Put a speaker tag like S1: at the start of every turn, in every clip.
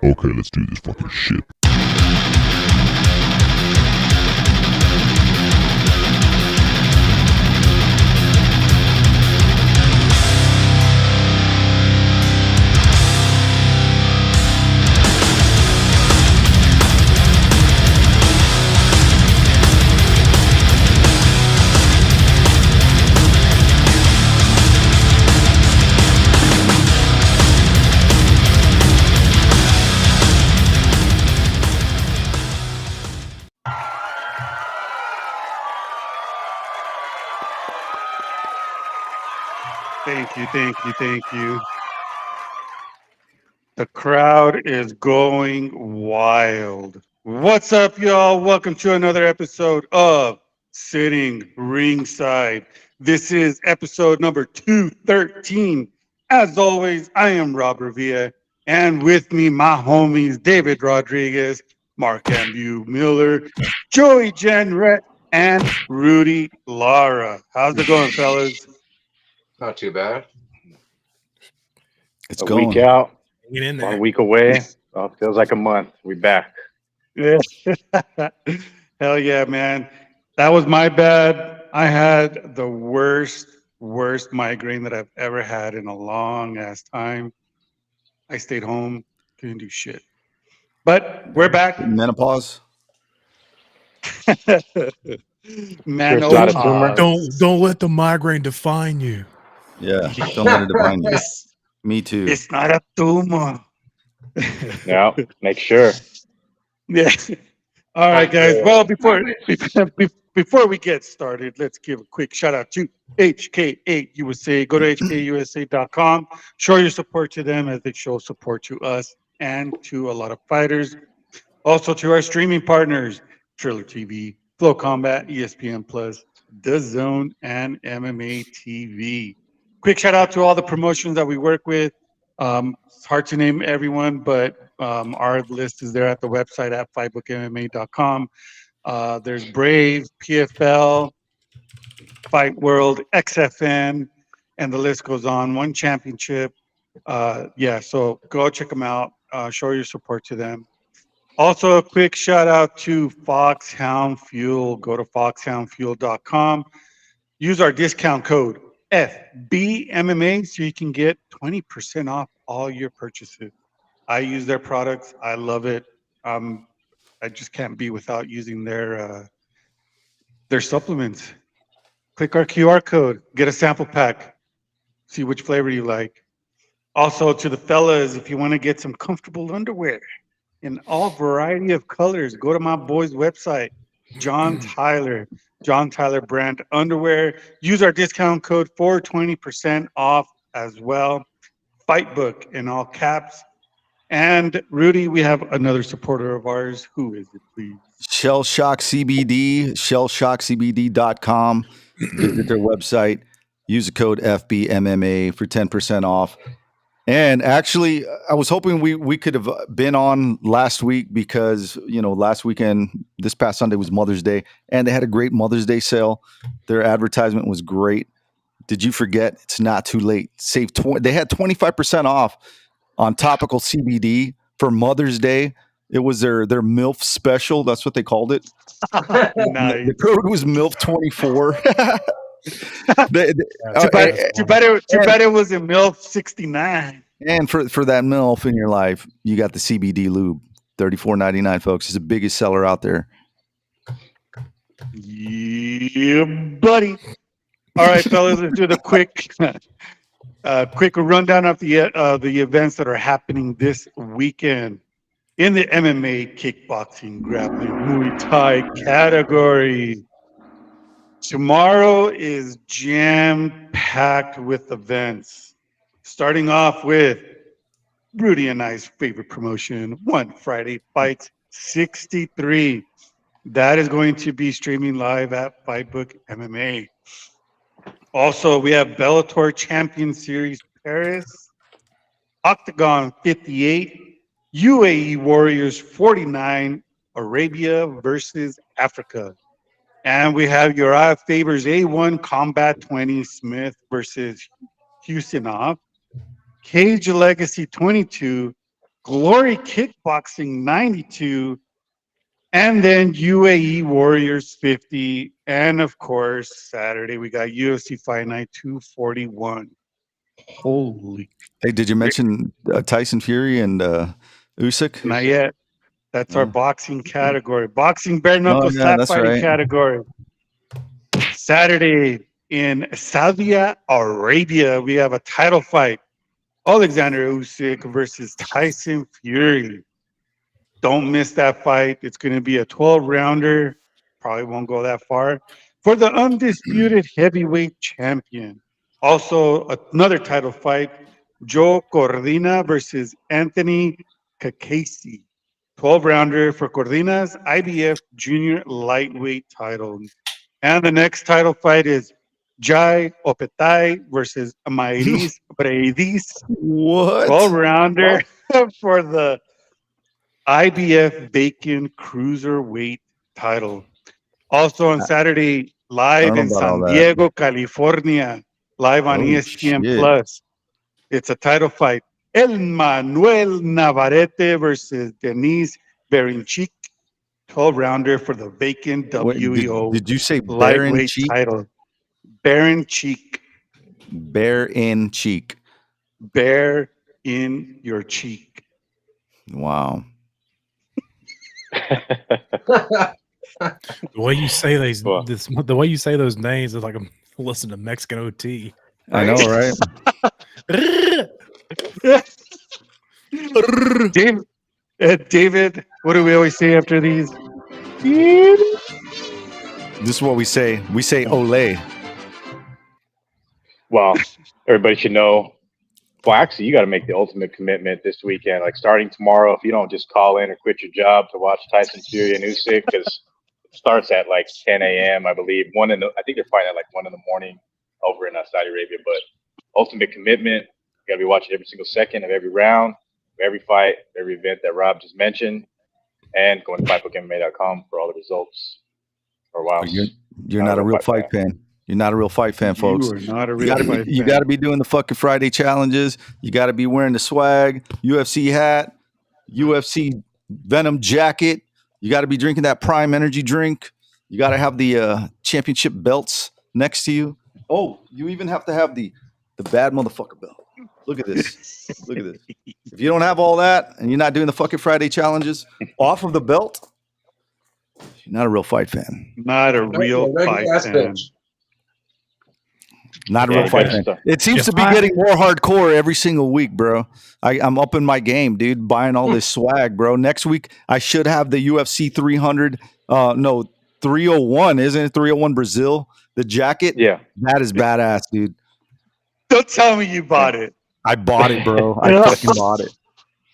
S1: Okay, let's do this fucking shit.
S2: Thank you. The crowd is going wild. What's up, y'all? Welcome to another episode of Sitting Ringside. This is episode number 213. As always, I am Rob Revilla, and with me, my homies David Rodriguez, Mark Ambu Miller, Joey Jenrette, and Rudy Lara. How's it going, fellas?
S3: Not too bad.
S4: It's
S5: a
S4: going.
S5: week out,
S6: Get in there.
S5: 1 week away. Oh, it feels like a month. We back.
S2: Yeah. Hell yeah, man. That was my bad. I had the worst migraine that I've ever had in a long ass time. I stayed home, couldn't do shit. But we're back.
S4: Menopause.
S2: Man,
S5: It's not a tumor.
S6: Don't let the migraine define you.
S4: Yeah. Don't let it define you. Me too.
S2: It's not a tumor.
S5: Yeah, make sure.
S2: Yeah. All right, guys. Well, before we get started, let's give a quick shout out to HK8 USA. Go to hkusa.com. Show your support to them as they show support to us and to a lot of fighters. Also to our streaming partners, Triller TV, Flow Combat, ESPN Plus, The Zone, and MMA TV. Quick shout out to all the promotions that we work with. It's hard to name everyone, but our list is there at the website at fightbookmma.com. There's Brave, PFL, Fight World, XFN, and the list goes on. One championship. So go check them out. Show your support to them. Also, a quick shout out to Foxhound Fuel. Go to foxhoundfuel.com. Use our discount code FBMMA so you can get 20% off all your purchases. I use their products. I love it. I just can't be without using their supplements. Click our QR code, get a sample pack, see which flavor you like. Also, to the fellas, if you want to get some comfortable underwear in all variety of colors, go to my boy's website, John Tyler brand underwear. Use our discount code for 20% off as well. Fightbook in all caps. And Rudy, we have another supporter of ours. Who is it, please?
S4: Shell Shock CBD, shellshockcbd.com. Visit their website. Use the code FBMMA for 10% off. And actually, I was hoping we could have been on last week because, last weekend, this past Sunday was Mother's Day, and they had a great Mother's Day sale. Their advertisement was great. Did you forget? It's not too late. Save They had 25% off on topical CBD for Mother's Day. It was their MILF special. That's what they called it.
S2: Nice.
S4: The code was MILF24.
S2: Too bad it was in MILF 69.
S4: And for that MILF in your life, you got the CBD lube, $34.99, folks. It's the biggest seller out there.
S2: Yeah, buddy. All right, fellas, let's do the quick rundown of the events that are happening this weekend in the MMA, kickboxing, grappling, Muay Thai category. Tomorrow is jam-packed with events. Starting off with Rudy and I's favorite promotion, One Friday Fights 63. That is going to be streaming live at Fightbook MMA. Also, we have Bellator Champion Series Paris, Octagon 58, UAE Warriors 49, Arabia versus Africa. And we have Uriah Faber's A1 Combat 20 Smith versus Huseinov. Cage Legacy 22, Glory Kickboxing 92, and then UAE Warriors 50. And of course, Saturday, we got UFC Fight Night 241. Holy.
S4: Hey, did you mention Tyson Fury and Usyk?
S2: Not yet. That's our
S4: Oh.
S2: boxing category. Boxing bare
S4: Oh,
S2: knuckle
S4: yeah,
S2: slap
S4: that's
S2: fighting
S4: right.
S2: category. Saturday in Saudi Arabia, we have a title fight. Alexander Usyk versus Tyson Fury. Don't miss that fight. It's going to be a 12-rounder. Probably won't go that far. For the undisputed heavyweight champion. Also, another title fight. Joe Cordina versus Anthony Kakasi. 12-rounder for Cordina's IBF junior lightweight title. And the next title fight is Jai Opetai versus Amairis Bradis.
S4: What?
S2: 12-rounder for the IBF Bacon Cruiserweight title. Also on Saturday,
S4: I
S2: live
S4: don't know
S2: in
S4: about all
S2: San
S4: that.
S2: Diego, California, live on
S4: Oh,
S2: ESPN
S4: shit.
S2: Plus. It's a title fight. El Manuel Navarrete versus Denise Berinchik, 12-rounder for the vacant
S4: Wait,
S2: WEO
S4: did you say bear in
S2: lightweight
S4: cheek?
S2: title. Berinchik,
S4: Bear in cheek.
S2: bear in your cheek.
S4: Wow.
S6: The way you say
S5: Well.
S6: the way you say those names is like I'm listening to Mexican OT.
S4: I know, right?
S2: David, what do we always say after these?
S4: This is what we say. We say ole.
S5: Well, everybody should know. Well, actually, you got to make the ultimate commitment this weekend. Like starting tomorrow, if you don't just call in or quit your job to watch Tyson Fury and Usyk, because it starts at like 10 a.m. I believe. I think they're fighting at like 1 in the morning over in Saudi Arabia. But ultimate commitment, you got to be watching every single second of every round, every fight, every event that Rob just mentioned, and going to fightbookmma.com for all the results. Or wow,
S4: You're not a real fight fan. You're not a real fight fan, folks.
S2: You are not a real fight fan.
S4: You got to be doing the fucking Friday challenges. You got to be wearing the swag, UFC hat, UFC Venom jacket. You got to be drinking that Prime Energy drink. You got to have the championship belts next to you. Oh, you even have to have the bad motherfucker belt. Look at this. Look at this. If you don't have all that and you're not doing the fucking Friday challenges off of the belt, you're not a real fight fan.
S2: Not a real fight fan.
S4: Not a real fight fan. It seems to be getting more hardcore every single week, bro. I'm up in my game, dude, buying all this swag, bro. Next week, I should have the UFC 300. 301, isn't it? 301 Brazil. The jacket.
S5: Yeah.
S4: That is badass, dude.
S2: Don't tell me you bought it.
S4: I bought it, bro. I fucking bought it.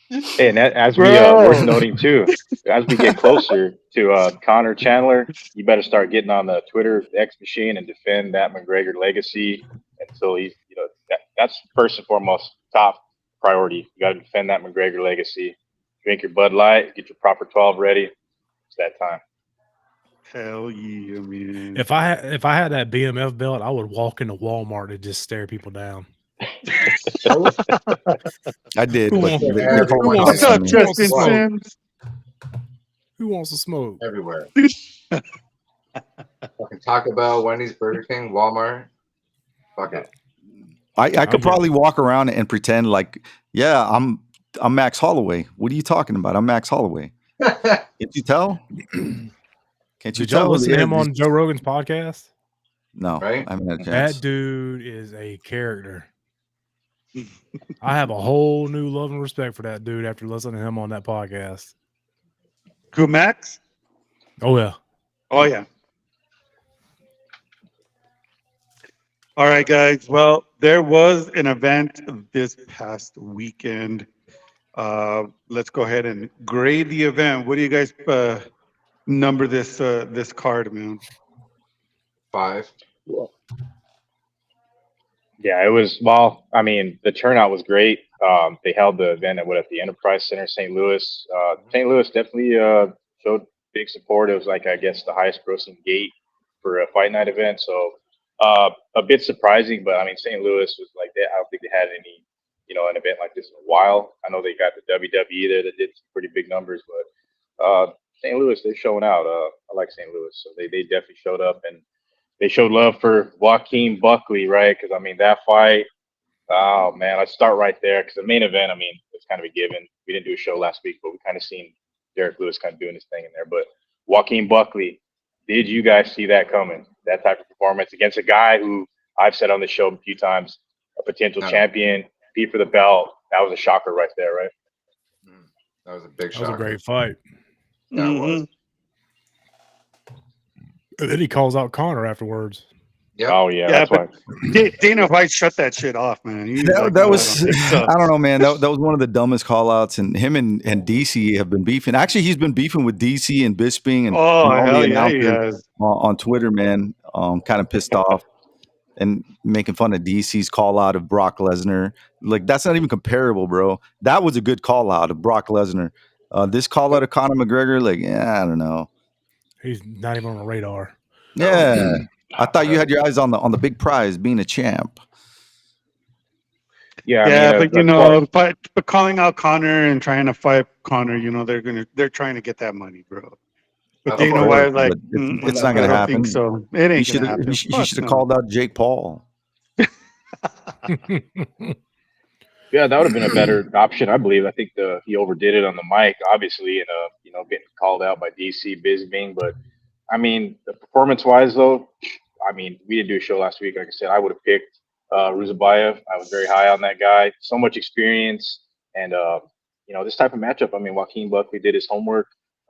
S5: Hey, and as we're noting too, as we get closer to Connor Chandler, you better start getting on the Twitter X machine and defend that McGregor legacy until he's, that's first and foremost top priority. You got to defend that McGregor legacy. Drink your Bud Light, get your proper 12 ready. It's that time.
S2: Hell yeah, man.
S6: If I had that BMF belt, I would walk into Walmart and just stare people down.
S4: I did.
S2: What's up, Justin Sims?
S6: Who wants to smoke?
S3: Everywhere. Fucking Taco Bell, Wendy's, Burger King, Walmart. Fuck it.
S4: I could probably walk around and pretend like, yeah, I'm Max Holloway. What are you talking about? I'm Max Holloway. Can't you tell? Can't you
S6: Did y'all
S4: tell?
S6: listen to him on Joe Rogan's podcast?
S4: No,
S3: right?
S4: I haven't had a chance.
S6: That dude is a character. I have a whole new love and respect for that dude after listening to him on that podcast.
S2: Who, Max?
S6: Oh, yeah.
S2: Oh, yeah. All right, guys. Well, there was an event this past weekend. Let's go ahead and grade the event. What do you guys number this card, man?
S3: 5.
S5: Yeah, it was. Well, I mean, the turnout was great. They held the event at the Enterprise Center, St. Louis. St. Louis definitely showed big support. It was like, I guess, the highest grossing gate for a fight night event. So a bit surprising, but I mean, St. Louis was like, I don't think they had any an event like this in a while. I know they got the WWE there that did some pretty big numbers, but St. Louis, they're showing out. I like St. Louis, so they definitely showed up, and they showed love for Joaquin Buckley, right? Because I mean that fight. Oh man, let's start right there because the main event, I mean, it's kind of a given. We didn't do a show last week, but we kind of seen Derek Lewis kind of doing his thing in there. But Joaquin Buckley, did you guys see that coming? That type of performance against a guy who I've said on the show a few times, a potential champion, compete for the belt. That was a shocker right there, right?
S3: That was a big
S6: That was
S3: shocker.
S6: a great fight.
S3: That was.
S6: And then he calls out Connor afterwards.
S3: Yep.
S5: Oh yeah,
S2: Yeah,
S5: that's why.
S2: Dana White shut that shit off, man. He was like,
S4: That
S2: "No,
S4: was
S2: I don't think so."
S4: I don't know, man. That was one of the dumbest call outs, and him and DC have been beefing. Actually, he's been beefing with DC and Bisping and
S2: Oh,
S4: all the
S2: hell yeah, he
S4: announcers
S2: has.
S4: on Twitter, man. Kind of pissed off and making fun of DC's call out of Brock Lesnar. Like, that's not even comparable, bro. That was a good call out of Brock Lesnar. This call out of Conor McGregor, like, yeah, I don't know.
S6: He's not even on the radar.
S4: Yeah, I thought you had your eyes on the big prize, being a champ.
S5: Yeah,
S2: Yeah,
S5: I mean,
S2: but calling out Connor and trying to fight Connor, they're trying to get that money, bro. But
S3: Of
S2: Dana
S3: course,
S2: White, like,
S4: But it's not
S2: I
S4: going to
S2: don't
S4: happen.
S2: think so. It ain't
S4: You
S2: gonna happen.
S4: you
S2: Fuck
S4: should have
S2: no.
S4: called out Jake Paul.
S5: yeah, that would have been a better option, I believe. I think he overdid it on the mic, obviously, and getting called out by DC Bisbing. But I mean, the performance-wise, though, I mean, we didn't do a show last week. Like I said, I would have picked Ruzabayev. I was very high on that guy. So much experience, and this type of matchup. I mean, Joaquin Buckley did his homework.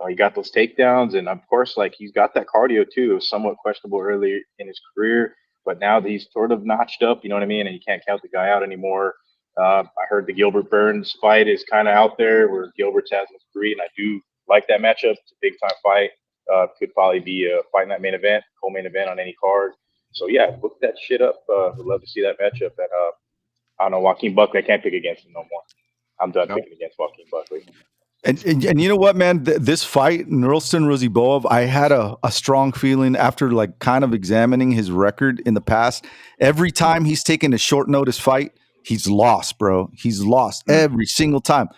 S5: He got those takedowns, and of course, like he's got that cardio too. It was somewhat questionable early in his career, but now that he's sort of notched up, you know what I mean, and you can't count the guy out anymore. I heard the Gilbert Burns fight is kind of out there, where Gilbert's has 3, and I do like that matchup. It's a big time fight. Could probably be a fight in that main event, co-main event on any card. So yeah, look that shit up. Would love to see that matchup. And I don't know, Joaquin Buckley. I can't pick against him no more. I'm done picking against Joaquin Buckley.
S4: And you know what, man? This fight, Nurulston Roziboev, I had a strong feeling after like kind of examining his record in the past. Every time he's taken a short notice fight, he's lost, bro. He's lost every single time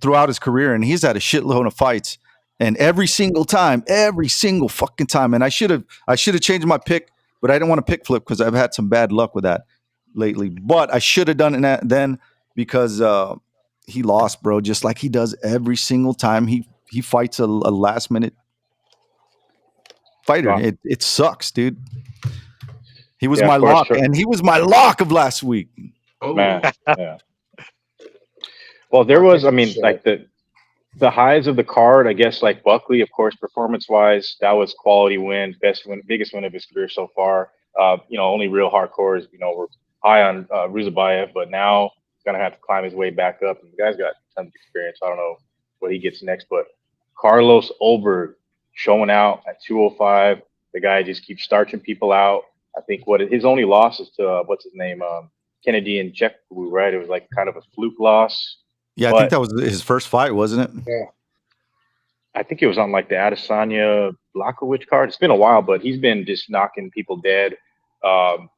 S4: throughout his career, and he's had a shitload of fights. And every single fucking time. And I should have changed my pick, but I didn't want to pick flip because I've had some bad luck with that lately. But I should have done it then because he lost, bro, just like he does every single time he fights a last minute fighter.
S5: Wow.
S4: It sucks, dude. He was
S5: Yeah,
S4: my
S5: of course,
S4: lock,
S5: sure.
S4: and he was my lock of last week.
S3: Oh,
S5: Man, yeah. Well, there was, I mean, like the highs of the card, I guess, like Buckley, of course, performance-wise, that was quality win, biggest win of his career so far. Only real hardcores, were high on Ruzabayev, but now he's gonna have to climb his way back up. And the guy's got tons of experience. I don't know what he gets next, but Carlos Olberg showing out at 205. The guy just keeps starching people out. I think his only loss is to what's his name, Kennedy and Jekwu, right? It was like kind of a fluke loss.
S4: Yeah, I think that was his first fight, wasn't it?
S3: Yeah.
S5: I think it was on like the Adesanya Blachowicz card. It's been a while, but he's been just knocking people dead.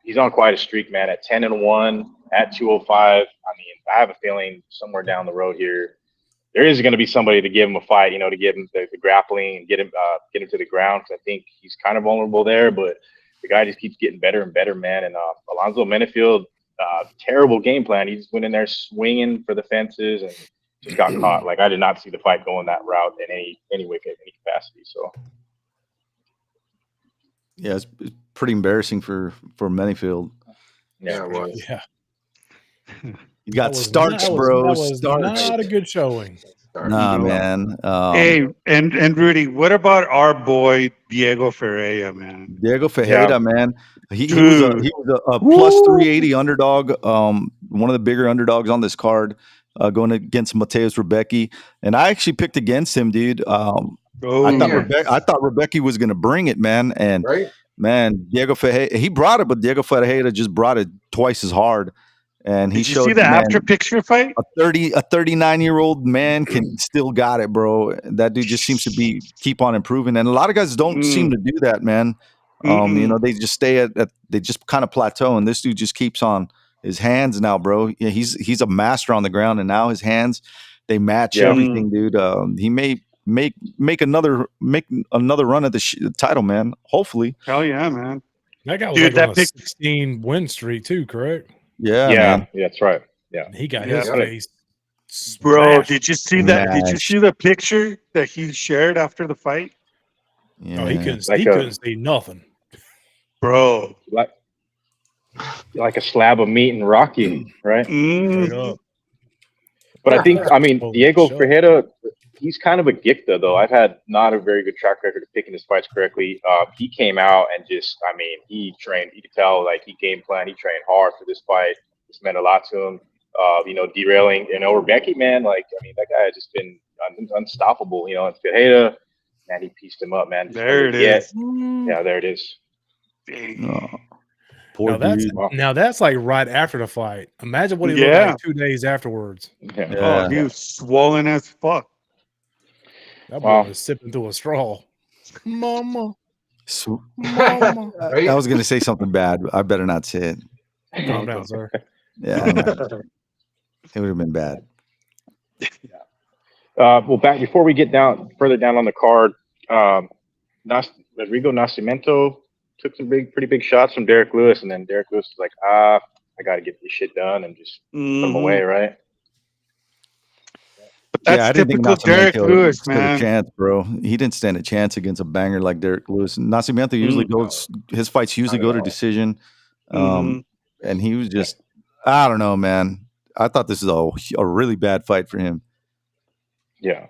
S5: He's on quite a streak, man. At 10-1 at 205. I mean, I have a feeling somewhere down the road here, there is going to be somebody to give him a fight. To give him the grappling and get him to the ground. Because I think he's kind of vulnerable there, but the guy just keeps getting better and better, man. And Alonzo Menefield, terrible game plan. He just went in there swinging for the fences and just got caught. Like, I did not see the fight going that route in any way, any capacity. So
S4: yeah, it's pretty embarrassing for Menefield.
S3: Yeah, it was.
S6: Yeah.
S4: You got starch, bro.
S6: That was
S4: Starch.
S6: not a good showing.
S4: Nah, man.
S2: Hey, and Rudy, what about our boy Diego Ferreira, man?
S4: Diego Ferreira,
S5: Yeah.
S4: man. He was a plus 380 underdog. One of the bigger underdogs on this card, going against Mateus Rebecki, and I actually picked against him, dude. I thought Rebecki was going to bring it, man. And
S3: Right?
S4: man, Diego Ferreira, he brought it, but Diego Ferreira just brought it twice as hard. And he
S2: Did you
S4: showed
S2: see the
S4: man,
S2: after picture fight?
S4: a 39-year-old man can still got it, bro. That dude just seems to keep on improving, and a lot of guys don't seem to do that, man. They just stay at they just kind of plateau, and this dude just keeps on his hands now, bro. Yeah, he's a master on the ground, and now his hands they match
S5: Yeah.
S4: everything, dude. He may make another run at the title, man. Hopefully,
S2: Hell yeah, man.
S6: That guy was
S2: Dude,
S6: like on
S2: that
S6: a
S2: pic-
S6: 16 win streak too, correct?
S4: yeah,
S5: Yeah,
S4: man.
S5: that's right. Yeah.
S6: He got
S2: Yeah.
S6: his face.
S2: Bro,
S6: smashed.
S2: did you see that? Did you
S4: Smashed.
S2: see the picture that he shared after the fight?
S4: Yeah.
S6: Oh, he couldn't.
S5: Like
S6: he
S5: a-
S6: couldn't see nothing.
S2: Bro.
S5: Like a slab of meat and Rocky, right?
S6: Straight
S2: Mhm.
S6: up.
S5: But I think,
S6: Holy
S5: Diego
S6: shit.
S5: Ferreira, he's kind of a gifter, though. I've had not a very good track record of picking his fights correctly. He came out and just, he trained. You could tell, like, he game plan. He trained hard for this fight. This meant a lot to him. Derailing, over Becky, man. Like, that guy has just been unstoppable. And Ferreira, man, he pieced him up, man. Just
S2: There
S5: from
S2: it
S5: the get.
S2: is.
S5: Yeah, there it is.
S2: Dang.
S4: Oh, poor
S6: Now
S4: dude.
S6: that's like right after the fight. Imagine what he looked
S2: Yeah.
S6: like 2 days afterwards.
S5: Yeah.
S4: Yeah.
S2: Oh, he was swollen as fuck.
S6: That boy
S5: Wow.
S6: was sipping through a straw. Mama,
S4: So-
S6: mama.
S3: Right?
S4: I was gonna say something bad. But I better not say it.
S6: Calm down, sir.
S4: Yeah, it would have been bad.
S5: Well, back before we get further down on the card, Rodrigo Nascimento took some pretty big shots from Derek Lewis, and then Derek Lewis was like, I got to get this shit done, and just put him
S2: Mhm.
S5: away, right?
S2: But that's
S4: I didn't think
S2: typical Derek
S4: Nascimento
S2: Lewis,
S4: stood a
S2: man.
S4: chance, bro. He didn't stand a chance against a banger like Derek Lewis. Nascimento usually goes. His fights usually
S3: Not at
S4: go to
S3: all.
S4: decision,
S2: Mhm.
S4: and he was just. I don't know, man. I thought this was a really bad fight for him.
S5: Yeah.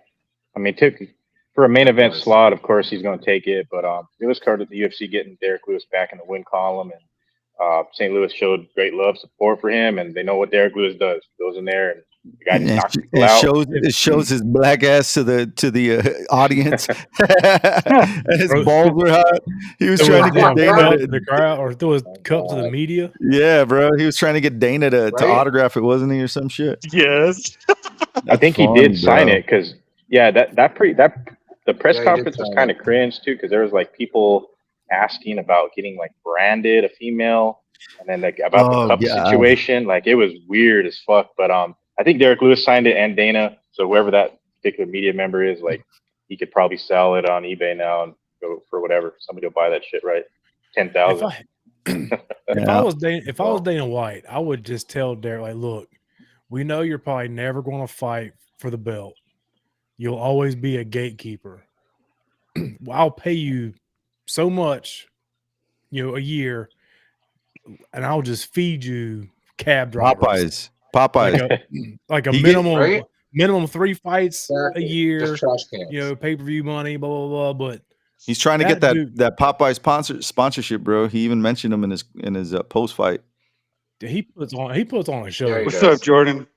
S5: For a main event slot, of course, he's going to take it, but it was carded the UFC getting Derek Lewis back in the win column, and St. Louis showed great love, support for him, and they know what Derek Lewis does. He goes in there, and the guy just knocks people out.
S4: It shows his black ass to the audience, and his
S6: Bro,
S4: balls were hot. He was
S6: Threw
S4: trying
S6: his
S4: to get
S6: damn
S4: Dana.
S6: cup to the crowd, or threw his cup to the media.
S4: Yeah, bro. He was trying to get Dana to
S3: Right?
S4: autograph it, wasn't he, or some shit?
S2: Yes.
S5: I think he did sign it because, the press
S3: Yeah, he did
S5: conference was
S3: sign
S5: kind
S3: it.
S5: of cringe too, because there was like people asking about getting like branded a female, and then like about
S4: Oh,
S5: the cup
S4: yeah.
S5: situation. Like it was weird as fuck. But I think Derek Lewis signed it and Dana. So whoever that particular media member is, like he could probably sell it on eBay now and go for whatever. Somebody will buy that shit, right?
S6: If
S5: 10,000.
S6: I was Dana White, I would just tell Derek, like, look, we know you're probably never going to fight for the belt. You'll always be a gatekeeper. I'll pay you so much, a year, and I'll just feed you cab drivers.
S4: Popeyes.
S6: Like a
S4: He
S6: minimum 3 fights
S3: Exactly.
S6: a year.
S3: Just trash cans.
S6: Pay-per-view money, blah blah blah. But
S4: He's trying to
S6: That
S4: get
S6: dude-
S4: that Popeye sponsorship, bro. He even mentioned him in his post fight.
S6: he puts on a show.
S3: Yeah, he
S2: What's
S3: does.
S2: up, Jordan?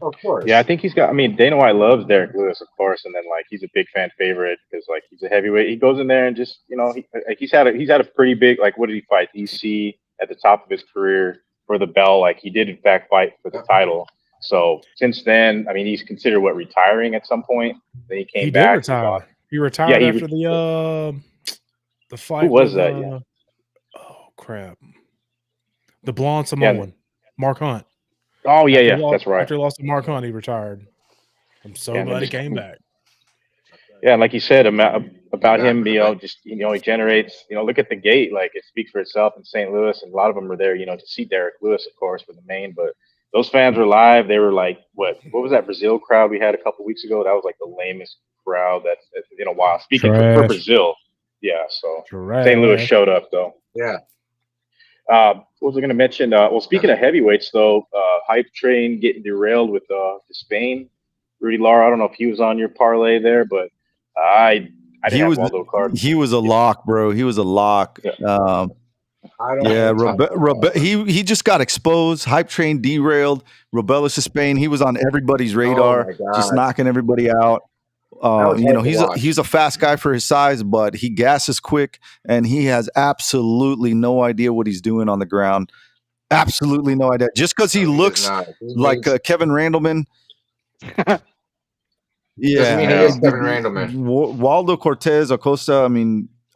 S3: Of course.
S5: Yeah, I think he's got. Dana White loves Derek Lewis, of course, and then like he's a big fan favorite because like he's a heavyweight. He goes in there and just he's had a pretty big, like, what did he fight? EC at the top of his career for the belt. Like he did in fact fight for the title. So since then, he's considered retiring at some point. Then he came
S6: He
S5: back.
S6: did retire. He retired
S5: he
S6: after the fight.
S5: Who was
S6: with,
S5: that? Yeah.
S6: Oh crap! The blonde Samoan, Mark Hunt.
S5: Oh yeah,
S6: After he
S5: that's right.
S6: After he lost to Mark Hunt, he retired. I'm so
S5: Yeah, and
S6: glad he
S5: then
S6: came back.
S5: Yeah, and like you said about him, he generates, look at the gate, like it speaks for itself in St. Louis, and a lot of them are there, to see Derek Lewis, of course, for the main, but those fans were live. They were like, what was that Brazil crowd we had a couple weeks ago? That was like the lamest crowd that's in a while. Speaking for
S6: Trash.
S5: Brazil, yeah. So
S6: Trash.
S5: St. Louis showed up though.
S3: Yeah.
S5: What was I going to mention? Well, speaking of heavyweights, though, Hype Train getting derailed with Spain. Rudy Lara, I don't know if he was on your parlay there, but I didn't have Waldo card.
S4: He was a lock, bro. He was a lock.
S5: Yeah.
S3: I don't
S4: Yeah, he just got exposed. Hype Train derailed. Rebellious to Spain. He was on everybody's radar,
S3: my God.
S4: just knocking everybody out.
S3: was hard to watch.
S4: He's a fast guy for his size, but he gasses quick, and he has absolutely no idea what he's doing on the ground. Absolutely no idea. Just because he looks like Kevin Randleman.
S3: Doesn't mean he is Kevin Randleman.
S4: Waldo Cortez Acosta.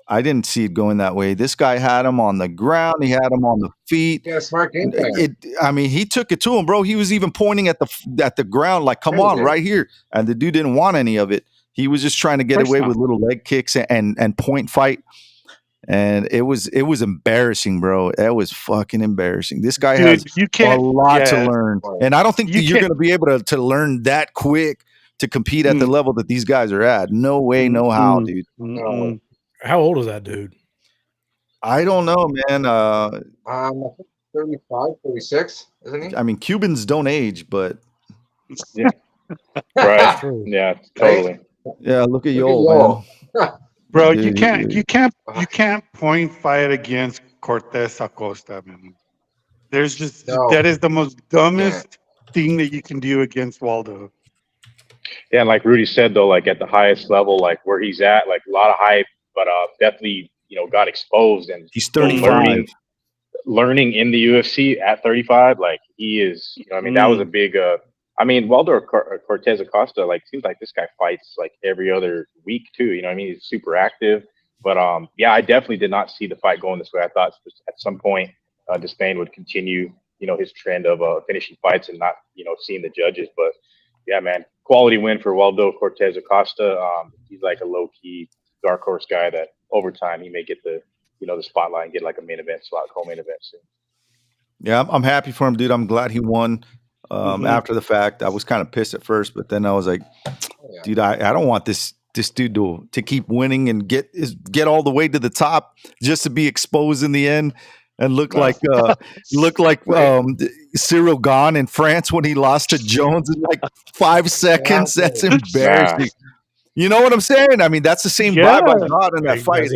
S4: I didn't see it going that way. This guy had him on the ground. He had him on the feet.
S3: Yeah, smart game plan.
S4: I mean, he took it to him, bro. He was even pointing at the ground, like, "Come on, right here." And the dude didn't want any of it. He was just trying to get away with little leg kicks and point fight. And it was embarrassing, bro. That was fucking embarrassing. This guy has a lot to learn, and I don't think you're going to be able to learn that quick to compete at the level that these guys are at. No way, no how, dude.
S6: How old is that dude?
S4: I don't know, man.
S3: 35, 36, isn't he?
S4: I mean, Cubans don't age, but
S5: yeah, right. Yeah, totally.
S4: Yeah, look at Yoel, man.
S2: Bro, you can't point fight against Cortez Acosta, man. There's just that is the most dumbest thing that you can do against Waldo.
S5: Yeah, and like Rudy said though, like at the highest level, like where he's at, like a lot of hype, but definitely, got exposed, and
S4: he's 35.
S5: Learning in the UFC at 35, like he is, I mean, that was a big Waldo Cortez Acosta, like, seems like this guy fights like every other week too. You know what I mean? He's super active. But yeah, I definitely did not see the fight going this way. I thought at some point Despain would continue, his trend of finishing fights and not, seeing the judges. But yeah, man, quality win for Waldo Cortez Acosta. He's like a low key dark horse guy that over time he may get the spotlight and get like a main event slot, co-main event soon. Yeah,
S4: I'm happy for him, dude. I'm glad he won. After the fact, I was kind of pissed at first, but then I was like, dude, I don't want this dude to keep winning and get all the way to the top just to be exposed in the end and look like Cyril Gahn in France when he lost to Jones in like 5 seconds. That's embarrassing. You know what I'm saying? I mean, that's the same vibe I got in that fight.
S6: That's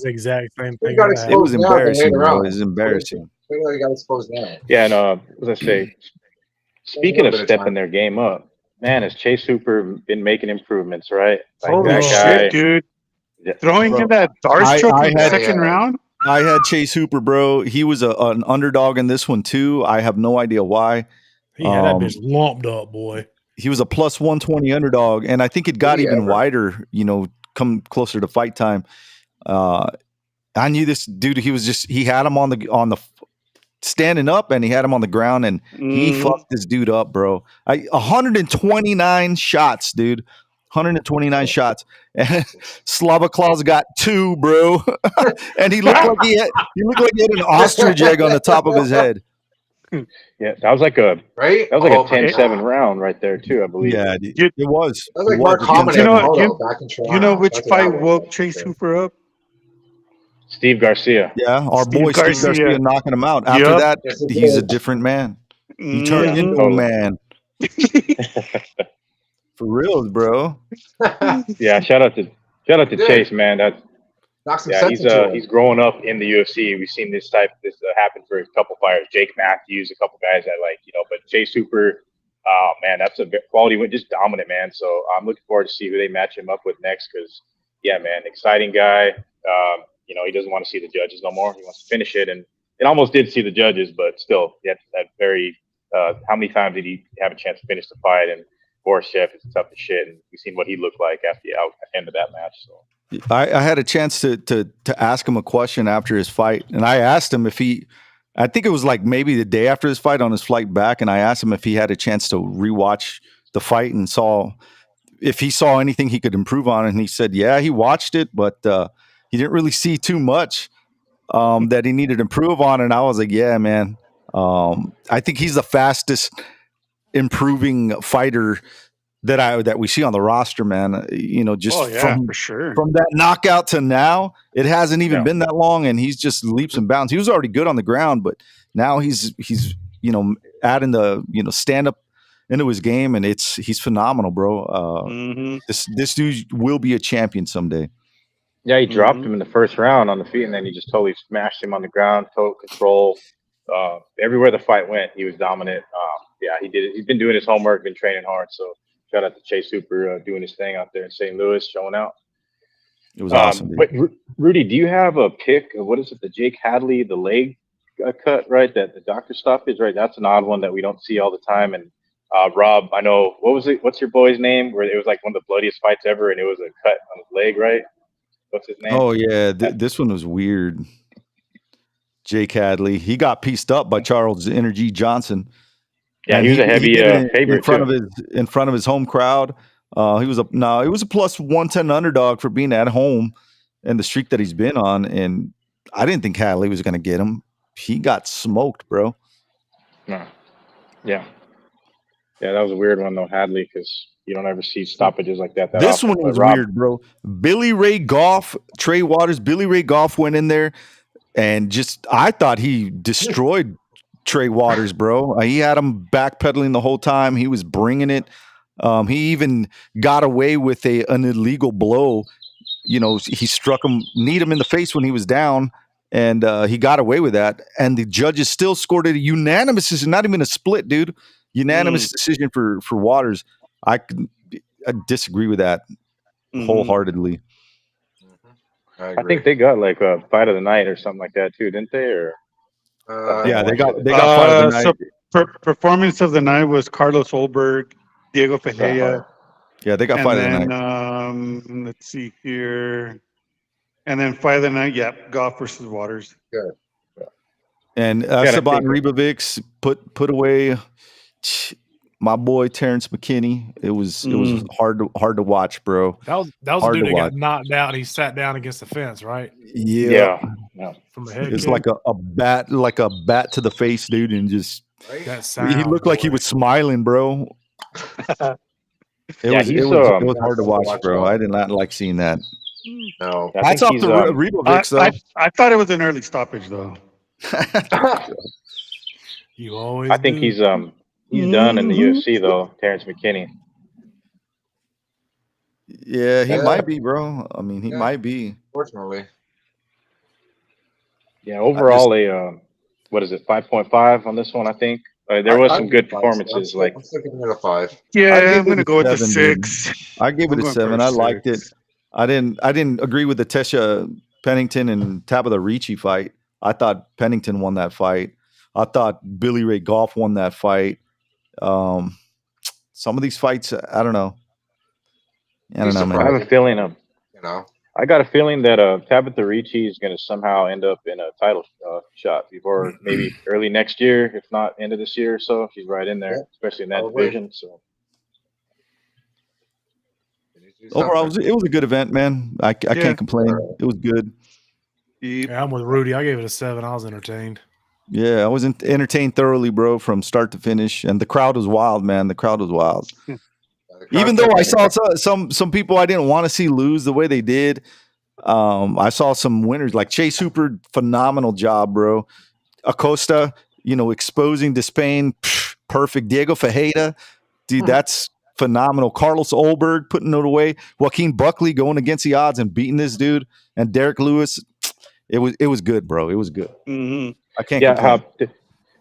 S6: the exact same thing.
S4: It was embarrassing, bro. It was embarrassing.
S3: He got exposed now.
S5: Yeah, and what was I say? Speaking of stepping their game up, man, has Chase Hooper been making improvements, right?
S2: Like that guy, shit, dude. Throwing in that Darkstroke in the second round.
S4: I had Chase Hooper, bro. He was an underdog in this one too. I have no idea why.
S6: He had that bitch lumped up, boy.
S4: He was a plus 120 underdog, and I think it got even wider, come closer to fight time. I knew this dude. He had him on the standing up, and he had him on the ground, and he fucked this dude up, bro. 129 shots, dude. 129 shots. And Slava Claus got 2, bro. And he looked like he had an ostrich egg on the top of his head.
S5: Yeah, that was like a 10-7 round right there too, I believe.
S4: Yeah, it was.
S3: That was like Mark Common.
S2: You know which fight woke Chase Hooper up?
S5: Steve Garcia.
S4: Yeah, our boy Steve Garcia knocking him out. After that, he's a different man. He turned into a man. For real, bro.
S5: Yeah, shout out to Chase, man. He's growing up in the UFC. We've seen this happen for a couple fighters. Jake Matthews, a couple guys that but Chase Hooper, man, that's a quality win, just dominant, man. So I'm looking forward to see who they match him up with next because, yeah, man, exciting guy. He doesn't want to see the judges no more. He wants to finish it, and it almost did see the judges, but still, that very. How many times did he have a chance to finish the fight? And Borshchev is tough as shit, and we've seen what he looked like after the end of that match. So.
S4: I had a chance to ask him a question after his fight, and I asked him if I think it was like maybe the day after his fight on his flight back, and I asked him if he had a chance to rewatch the fight and if he saw anything he could improve on, and he said, yeah, he watched it, but he didn't really see too much that he needed to improve on, and I was like, yeah, man, I think he's the fastest improving fighter that we see on the roster, man. For sure. From that knockout to now, it hasn't even been that long, and he's just leaps and bounds. He was already good on the ground, but now he's adding the stand up into his game, and he's phenomenal, bro. This dude will be a champion someday.
S5: Yeah, he dropped him in the first round on the feet, and then he just totally smashed him on the ground, total control. Everywhere the fight went, he was dominant. Yeah, he did it. He's been doing his homework, been training hard. So shout out to Chase Hooper doing his thing out there in St. Louis, showing out.
S4: It was awesome.
S5: But Rudy, do you have a pick of what is it? The Jake Hadley, the leg cut, right? That the doctor stoppage, right? That's an odd one that we don't see all the time. And Rob, I know, what was it? What's your boy's name? Where it was like one of the bloodiest fights ever, and it was a cut on his leg, right? what's his name?
S4: Oh yeah, this one was weird. Jake Hadley, he got pieced up by Charles Energy Johnson.
S5: Yeah,
S4: And
S5: he was a heavy
S4: did it
S5: favorite too.
S4: in front of his home crowd. He was a plus 110 underdog for being at home and the streak that he's been on. And I didn't think Hadley was going to get him. He got smoked, bro.
S5: No. Yeah, that was a weird one though, Hadley, because you don't ever see stoppages like that.
S4: This
S5: often.
S4: one
S5: But
S4: was
S5: Rob,
S4: weird, bro. Billy Ray Goff, Trey Waters, Billy Ray Goff went in there and I thought he destroyed Trey Waters, bro. He had him backpedaling the whole time. He was bringing it. He even got away with an illegal blow. You know, he struck him, kneed him in the face when he was down, and he got away with that. And the judges still scored it a unanimous decision, not even a split, dude. Unanimous decision for Waters. I disagree with that wholeheartedly.
S3: I
S5: think they got like a fight of the night or something like that too, didn't they? Or
S4: yeah, they got fight of the night.
S2: So performance of the night was Carlos Olberg, Diego Ferreira.
S4: Yeah, they got fight of the night.
S2: Let's see here. And then fight of the night, Goff versus Waters.
S3: Good.
S4: And Saban Ribovics put away my boy Terrence McKinney. It was hard to watch, bro.
S6: That was the dude that got knocked out. He sat down against the fence, right?
S4: Yeah.
S6: From the head.
S4: It's like a bat to the face, dude, and just
S6: that sound,
S4: he looked like he was smiling, bro. It was hard to watch, bro. I did not like seeing that.
S3: No,
S4: that's off the Ribovics, though.
S2: I thought it was an early stoppage, though.
S6: You always.
S5: I think he's done in the UFC though, Terrence McKinney.
S4: Yeah, he might be, bro. I mean, he might be.
S3: Fortunately.
S5: Yeah, overall, what is it, 5.5 on this one? I think there was some good performances. I'm
S3: still giving it a 5.
S2: Yeah, I'm gonna go with the 6.
S4: I gave it a 7. I liked it. I didn't agree with the Tesha Pennington and Tabitha Ricci fight. I thought Pennington won that fight. I thought Billy Ray Goff won that fight. Some of these fights, I don't know. I don't know, man.
S5: I have a feeling I got a feeling that Tabitha Ricci is going to somehow end up in a title shot before maybe early next year, if not end of this year or so. She's right in there, especially in that division. So
S4: overall, it was a good event, man. I can't complain. It was good.
S6: Yeah, I'm with Rudy. I gave it a 7. I was entertained.
S4: Yeah, I was entertained thoroughly, bro, from start to finish. And the crowd was wild, man. The crowd was wild. Even though I saw some people I didn't want to see lose the way they did. I saw some winners like Chase Hooper, phenomenal job, bro. Acosta, exposing Despain, perfect. Diego Ferreira, dude, that's phenomenal. Carlos Olberg putting it away. Joaquin Buckley going against the odds and beating this dude. And Derek Lewis, it was good, bro. It was good.
S2: Mm-hmm.
S4: I can't complain.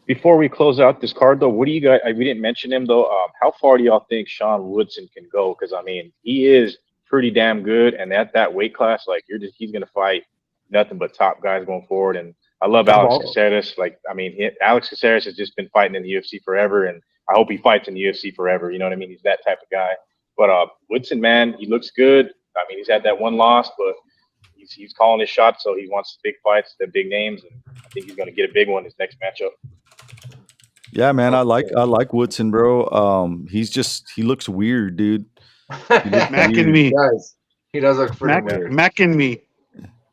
S5: Before we close out this card, though, what do you guys? We didn't mention him though. How far do y'all think Sean Woodson can go? Because I mean, he is pretty damn good, and at that weight class, like he's gonna fight nothing but top guys going forward. And I love Alex Caceres. Like, I mean, Alex Caceres has just been fighting in the UFC forever, and I hope he fights in the UFC forever. You know what I mean? He's that type of guy. But Woodson, man, he looks good. I mean, he's had that one loss, but he's calling his shots, so he wants big fights, the big names, and I think he's gonna get a big one his next matchup.
S4: Yeah, man, I like Woodson, bro. He looks weird, dude.
S2: Mac and me.
S3: He does look pretty weird.
S2: Mac and me.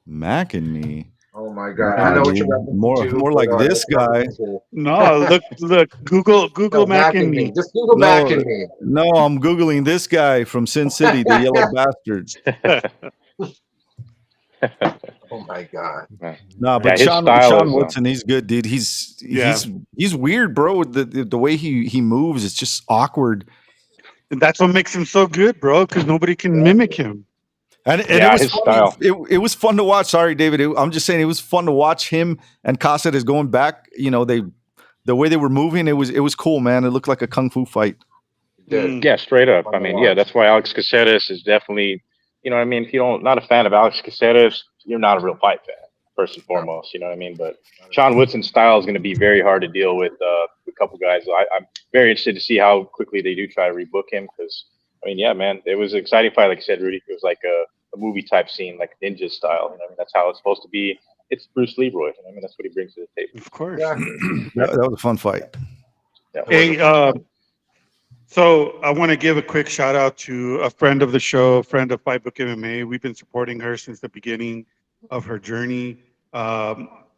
S4: Mac and me.
S3: Oh my god! I know what you're
S4: more like this guy.
S2: No, look. Google Mac and me.
S3: Just Google Mac and me.
S4: No, I'm googling this guy from Sin City, the yellow bastard.
S3: Oh my god!
S4: No, but Sean Woodson, he's good, dude. He's weird, bro. The way he moves, it's just awkward.
S2: And that's what makes him so good, bro. Because nobody can mimic him.
S4: And it was fun. It was fun to watch. Sorry, David. I'm just saying it was fun to watch him and Caceres going back. The way they were moving, it was cool, man. It looked like a kung fu fight.
S5: Yeah, straight up. I mean, that's why Alex Caceres is definitely. You know what I mean? If you're not a fan of Alex Caceres, you're not a real fight fan, first and foremost. You know what I mean? But Sean Woodson's style is going to be very hard to deal with a couple guys. I'm very interested to see how quickly they do try to rebook him because, I mean, yeah, man, it was an exciting fight. Like I said, Rudy, it was like a movie type scene, like ninja style. You know, I mean, that's how it's supposed to be. It's Bruce Leroy. I mean, that's what he brings to the table.
S2: Of course.
S3: Exactly.
S4: That was a fun fight.
S5: Yeah.
S2: Hey, so I want to give a quick shout out to a friend of the show, friend of Fight Book MMA. We've been supporting her since the beginning of her journey.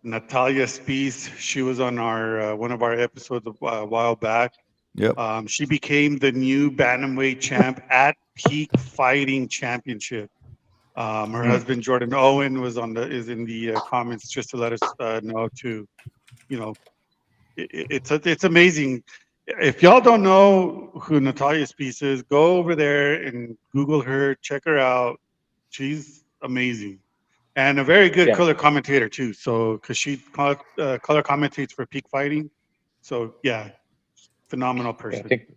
S2: Natalia Spies, she was on our one of our episodes a while back.
S4: Yep.
S2: She became the new bantamweight champ at Peak Fighting Championship. Her husband Jordan Owen is in the comments just to let us know to, you know, it's amazing. If y'all don't know who Natalia Spies is, go over there and Google her, check her out. She's amazing and a very good color commentator too. So because she color commentates for Peak Fighting, so yeah, phenomenal person.
S5: I think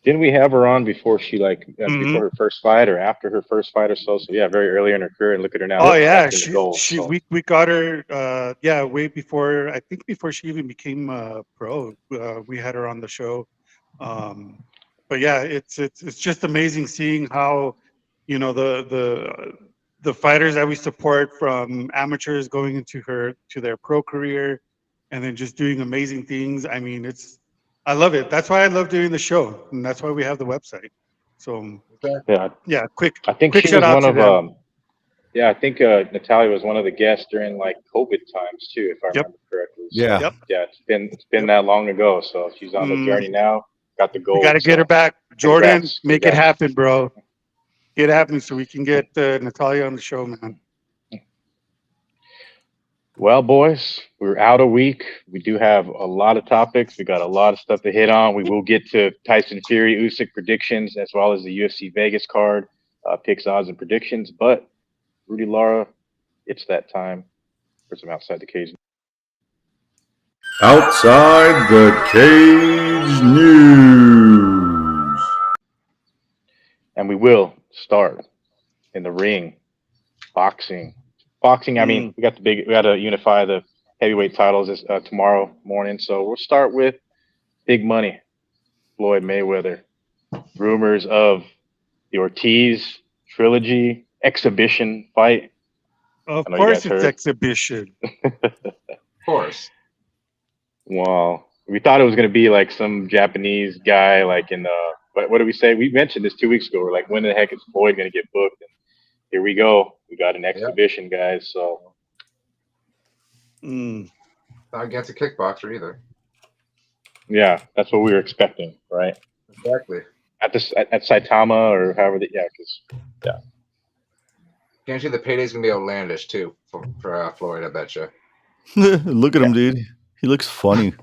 S5: didn't we have her on before she before her first fight or after her first fight or so? So yeah, very early in her career, and look at her now.
S2: Oh yeah, we got her. Yeah, way before I think before she even became pro. We had her on the show. But yeah, it's just amazing seeing how, you know, the fighters that we support from amateurs going into their pro career, and then just doing amazing things. I mean, I love it. That's why I love doing the show, and that's why we have the website. So yeah, quick.
S5: I think
S2: quick
S5: she was one of
S2: them.
S5: Yeah, I think Natalia was one of the guests during like COVID times too, if I remember correctly. So,
S4: Yeah.
S5: yeah, it's been that long ago. So she's on the journey now. Got the goal.
S2: We got to get her back, Jordan.
S5: Congrats.
S2: Make it happen, bro. Get it happen so we can get Natalia on the show, man.
S5: Well, boys, we're out a week. We do have a lot of topics. We got a lot of stuff to hit on. We will get to Tyson Fury, Usyk predictions, as well as the UFC Vegas card, picks, odds, and predictions. But Rudy, Lara, it's that time for some Outside the Cage.
S1: Outside the Cage News.
S5: And we will start in the ring. Boxing, I mean, we got to unify the heavyweight titles this, tomorrow morning. So we'll start with big money, Floyd Mayweather. Rumors of the Ortiz trilogy exhibition fight.
S2: Of course it's exhibition.
S3: Of course.
S5: Well, we thought it was going to be like some Japanese guy, like in what did we say? We mentioned this 2 weeks ago. We're like, when the heck is Floyd going to get booked? And here we go. We got an exhibition, guys. So,
S3: not against a kickboxer either.
S5: Yeah, that's what we were expecting, right?
S3: Exactly.
S5: At Saitama or however
S3: Guarantee the payday's gonna be outlandish too for Floyd. I bet you.
S4: Look at him, dude. He looks funny.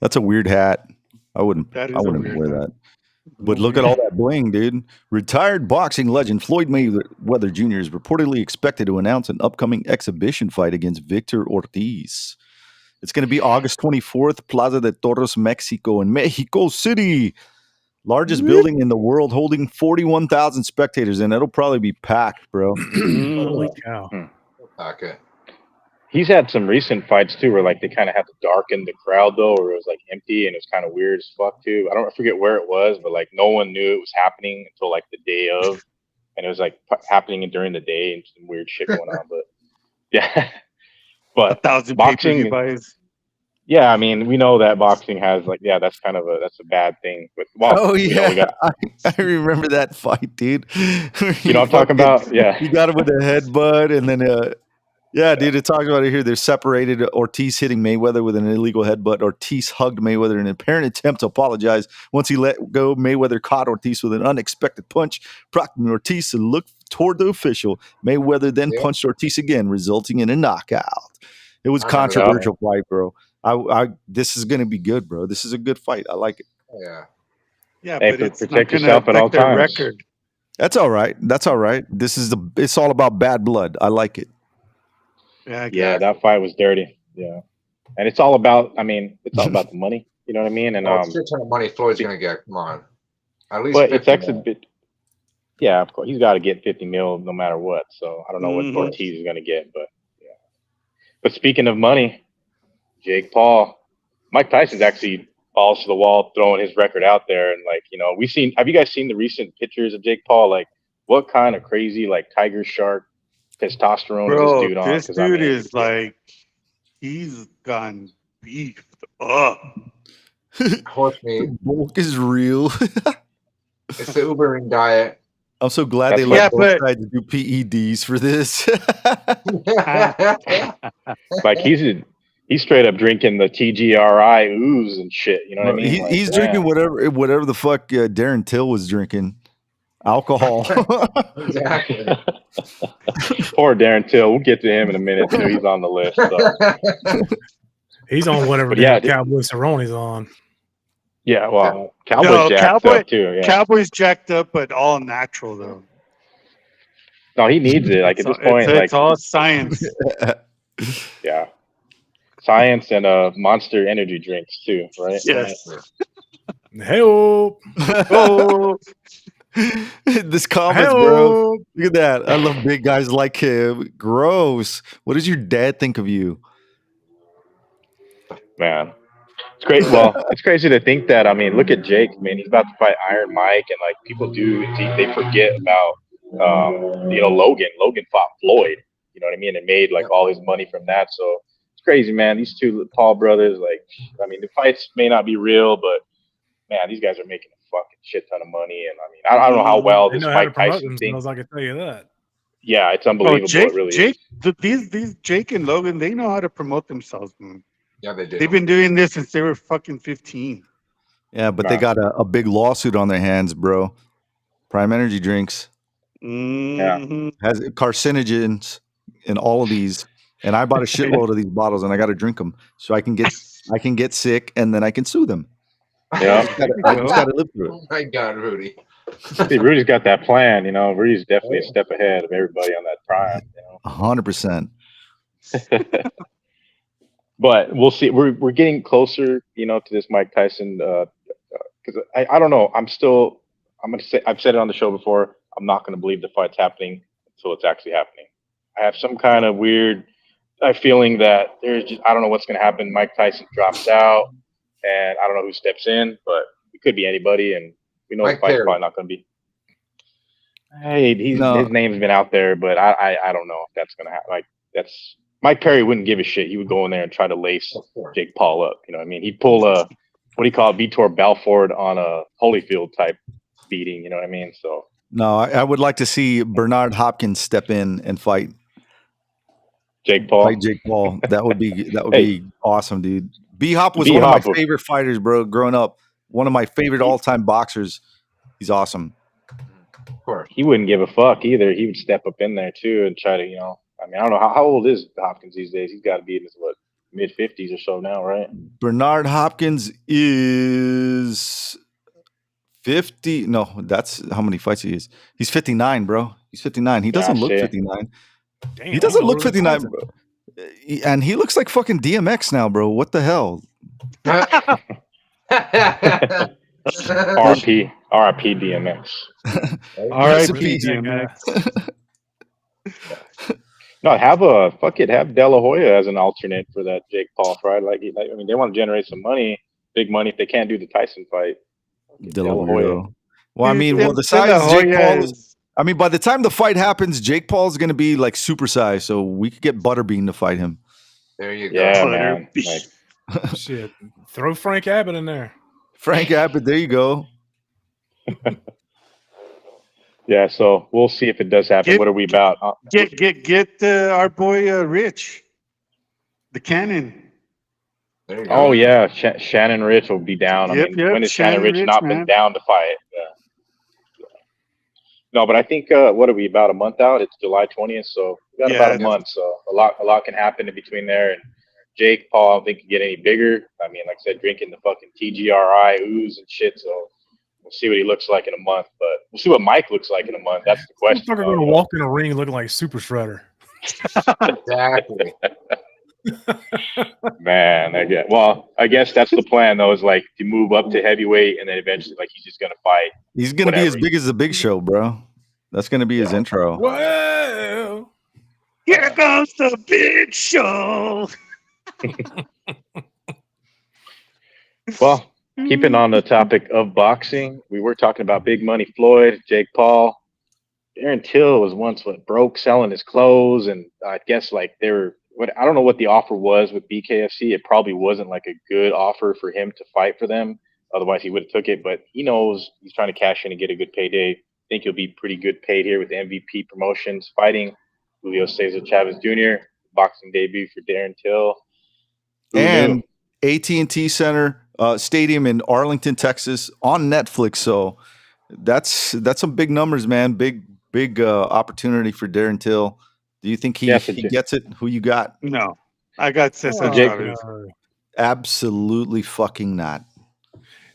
S4: That's a weird hat. I wouldn't wear that. But look at all that bling, dude. Retired boxing legend Floyd Mayweather Jr. is reportedly expected to announce an upcoming exhibition fight against Victor Ortiz. It's going to be August 24th, Plaza de Toros, Mexico, in Mexico City. Largest building in the world, holding 41,000 spectators, and it'll probably be packed, bro.
S6: Holy cow.
S3: Okay.
S5: He's had some recent fights too, where like they kind of had to darken the crowd though, where it was like empty and it was kind of weird as fuck too. I forget where it was, but like no one knew it was happening until like the day of, and it was like happening during the day and some weird shit going on. But yeah, but
S2: 1,000
S5: boxing. Yeah, I mean, we know that boxing has like, that's a bad thing. But
S4: I remember that fight, dude.
S5: You know what I'm talking about? Yeah,
S4: he got him with a headbutt, and then dude, it talks about it here. They're separated. Ortiz hitting Mayweather with an illegal headbutt. Ortiz hugged Mayweather in an apparent attempt to apologize. Once he let go, Mayweather caught Ortiz with an unexpected punch, prompting Ortiz to look toward the official. Mayweather then punched Ortiz again, resulting in a knockout. It was a controversial fight, bro. This is going to be good, bro. This is a good fight. I like it.
S2: Yeah, but it's
S5: protect
S2: not
S5: yourself at all times.
S2: Record.
S4: That's all right. It's all about bad blood. I like it.
S2: Yeah, exactly.
S5: Yeah, that fight was dirty. Yeah, and it's all about the money. You know what I mean? And
S3: it's a ton of money Floyd's gonna get. Come on, at least.
S5: But it's exhibit. Yeah, of course he's got to get 50 mil no matter what. So I don't know what Ortiz is gonna get, but yeah. But speaking of money, Jake Paul, Mike Tyson's actually balls to the wall, throwing his record out there, and have you guys seen the recent pictures of Jake Paul? Like, what kind of crazy like tiger shark testosterone of
S2: Bro,
S5: this dude on.
S2: this
S5: 'Cause, I
S2: dude
S5: mean,
S2: is like, he's gone beefed up.
S3: Horse meat.
S4: The bulk is real.
S3: It's the Ubering diet.
S4: I'm so glad
S5: That's
S4: they
S5: like-
S4: let both
S2: Yeah, but-
S4: sides do PEDs for this.
S5: like he's straight up drinking the TGRI ooze and shit. You know what I mean? Like,
S4: He's drinking whatever the fuck Darren Till was drinking. Alcohol.
S3: Exactly.
S5: Poor Darren Till. We'll get to him in a minute too. He's on the list. So.
S6: He's on whatever
S5: But yeah,
S6: Cowboy Cerrone's on.
S5: Yeah, well, Cowboy's
S2: No,
S5: jacked up too. Yeah.
S2: Cowboy's jacked up, but all natural though.
S5: No, he needs it. Like at this point,
S2: it's all science.
S5: yeah, science and Monster energy drinks too, right?
S2: Yes.
S6: Hey-o.
S2: Oh,
S4: This comments, bro. Look at that. I love big guys like him. Gross. What does your dad think of you?
S5: Man, it's great. Well, it's crazy to think that. I mean, look at Jake. Man, he's about to fight Iron Mike, and like people they forget about Logan. Logan fought Floyd. You know what I mean? And made like all his money from that. So it's crazy, man. These two Paul brothers, like, I mean, the fights may not be real, but man, these guys are making a fucking shit ton of money. And I mean, I don't know how well this Mike Tyson thing.
S6: I can tell you that.
S5: Yeah, it's unbelievable.
S2: Jake,
S5: it really
S2: Jake,
S5: is.
S2: These Jake and Logan, they know how to promote themselves, man.
S3: Yeah, they do.
S2: They've been doing this since they were fucking 15.
S4: Yeah, but they got a big lawsuit on their hands, bro. Prime Energy drinks
S2: Mm-hmm.
S4: has carcinogens in all of these, and I bought a shitload of these bottles, and I got to drink them so I can get sick, and then I can sue them.
S5: Yeah,
S4: I just got to live through it.
S3: Oh my God, Rudy.
S5: See, Rudy's got that plan. You know, Rudy's definitely a step ahead of everybody on that prime.
S4: 100%.
S5: But we'll see. We're getting closer, to this Mike Tyson. Because I don't know. I'm gonna say I've said it on the show before. I'm not gonna believe the fight's happening until it's actually happening. I have some kind of weird feeling that I don't know what's gonna happen. Mike Tyson drops out, and I don't know who steps in, but it could be anybody, and we know the fight's probably not gonna be. Hey, his name's been out there, but I don't know if that's gonna happen. Like that's. Mike Perry wouldn't give a shit. He would go in there and try to lace Jake Paul up. You know what I mean? He'd pull what do you call it, Vitor Belfort on a Holyfield type beating. You know what I mean? So
S4: no, I would like to see Bernard Hopkins step in and fight
S5: Jake Paul.
S4: Fight Jake Paul. That would be awesome, dude. B Hop was one of my favorite fighters, bro. Growing up, one of my favorite all-time boxers. He's awesome.
S3: Of course,
S5: he wouldn't give a fuck either. He would step up in there too and try to, I mean, I don't know how old is Hopkins these days. He's got to be in his mid-50s or so now, right?
S4: Bernard Hopkins is 50. No, that's how many fights he is. He's 59, bro. He's 59. He doesn't look 59.
S6: Damn,
S4: he doesn't look 59, bro. And he looks like fucking DMX now, bro. What the hell?
S5: RP DMX.
S2: RIP DMX.
S5: No, have De La Hoya as an alternate for that Jake Paul fight. I mean, they want to generate some money, big money. If they can't do the Tyson fight,
S4: De La Hoya. Well, I mean, the size Jake Paul is. I mean, by the time the fight happens, Jake Paul is going to be like supersized, so we could get Butterbean to fight him.
S3: There you go.
S5: Yeah, man.
S6: Shit, throw Frank Abbott in there.
S4: Frank Abbott, there you go.
S5: Yeah, so we'll see if it does happen. What are we about?
S2: Get our boy Rich, the Cannon.
S3: There you go.
S5: Oh yeah, Shannon Rich will be down.
S2: Yep,
S5: I mean, when has Shannon Rich not been
S2: man.
S5: down to fight? Yeah. No, but I think what are we about a month out? It's July 20th, so we got about a month. So a lot can happen in between there. And Jake Paul, I don't think can get any bigger. I mean, like I said, drinking the fucking TGRI ooze and shit. So we'll see what he looks like in a month. But we'll see what Mike looks like in a month. That's the question.
S6: We're going to walk in a ring looking like Super Shredder.
S3: Exactly.
S5: Man, I guess that's the plan though, is like to move up to heavyweight and then eventually like he's just gonna fight.
S4: He's gonna be as big as the Big Show, bro. That's gonna be his intro.
S6: Well,
S2: here goes the Big Show.
S5: Well, keeping on the topic of boxing, we were talking about Big Money Floyd, Jake Paul. Darren Till was once broke selling his clothes, and I guess like they were. I don't know what the offer was with BKFC. It probably wasn't like a good offer for him to fight for them. Otherwise, he would have took it. But he knows he's trying to cash in and get a good payday. I think he'll be pretty good paid here with MVP Promotions fighting Julio Cesar Chavez Jr. Boxing debut for Darren Till. Who
S4: And
S5: knew?
S4: AT&T Center Stadium in Arlington, Texas, on Netflix. So that's some big numbers, man. Big opportunity for Darren Till. Do you think he gets it? Who you got?
S2: No, I got Cesar
S6: Oh,
S2: Chavez.
S6: no.
S4: Absolutely fucking not.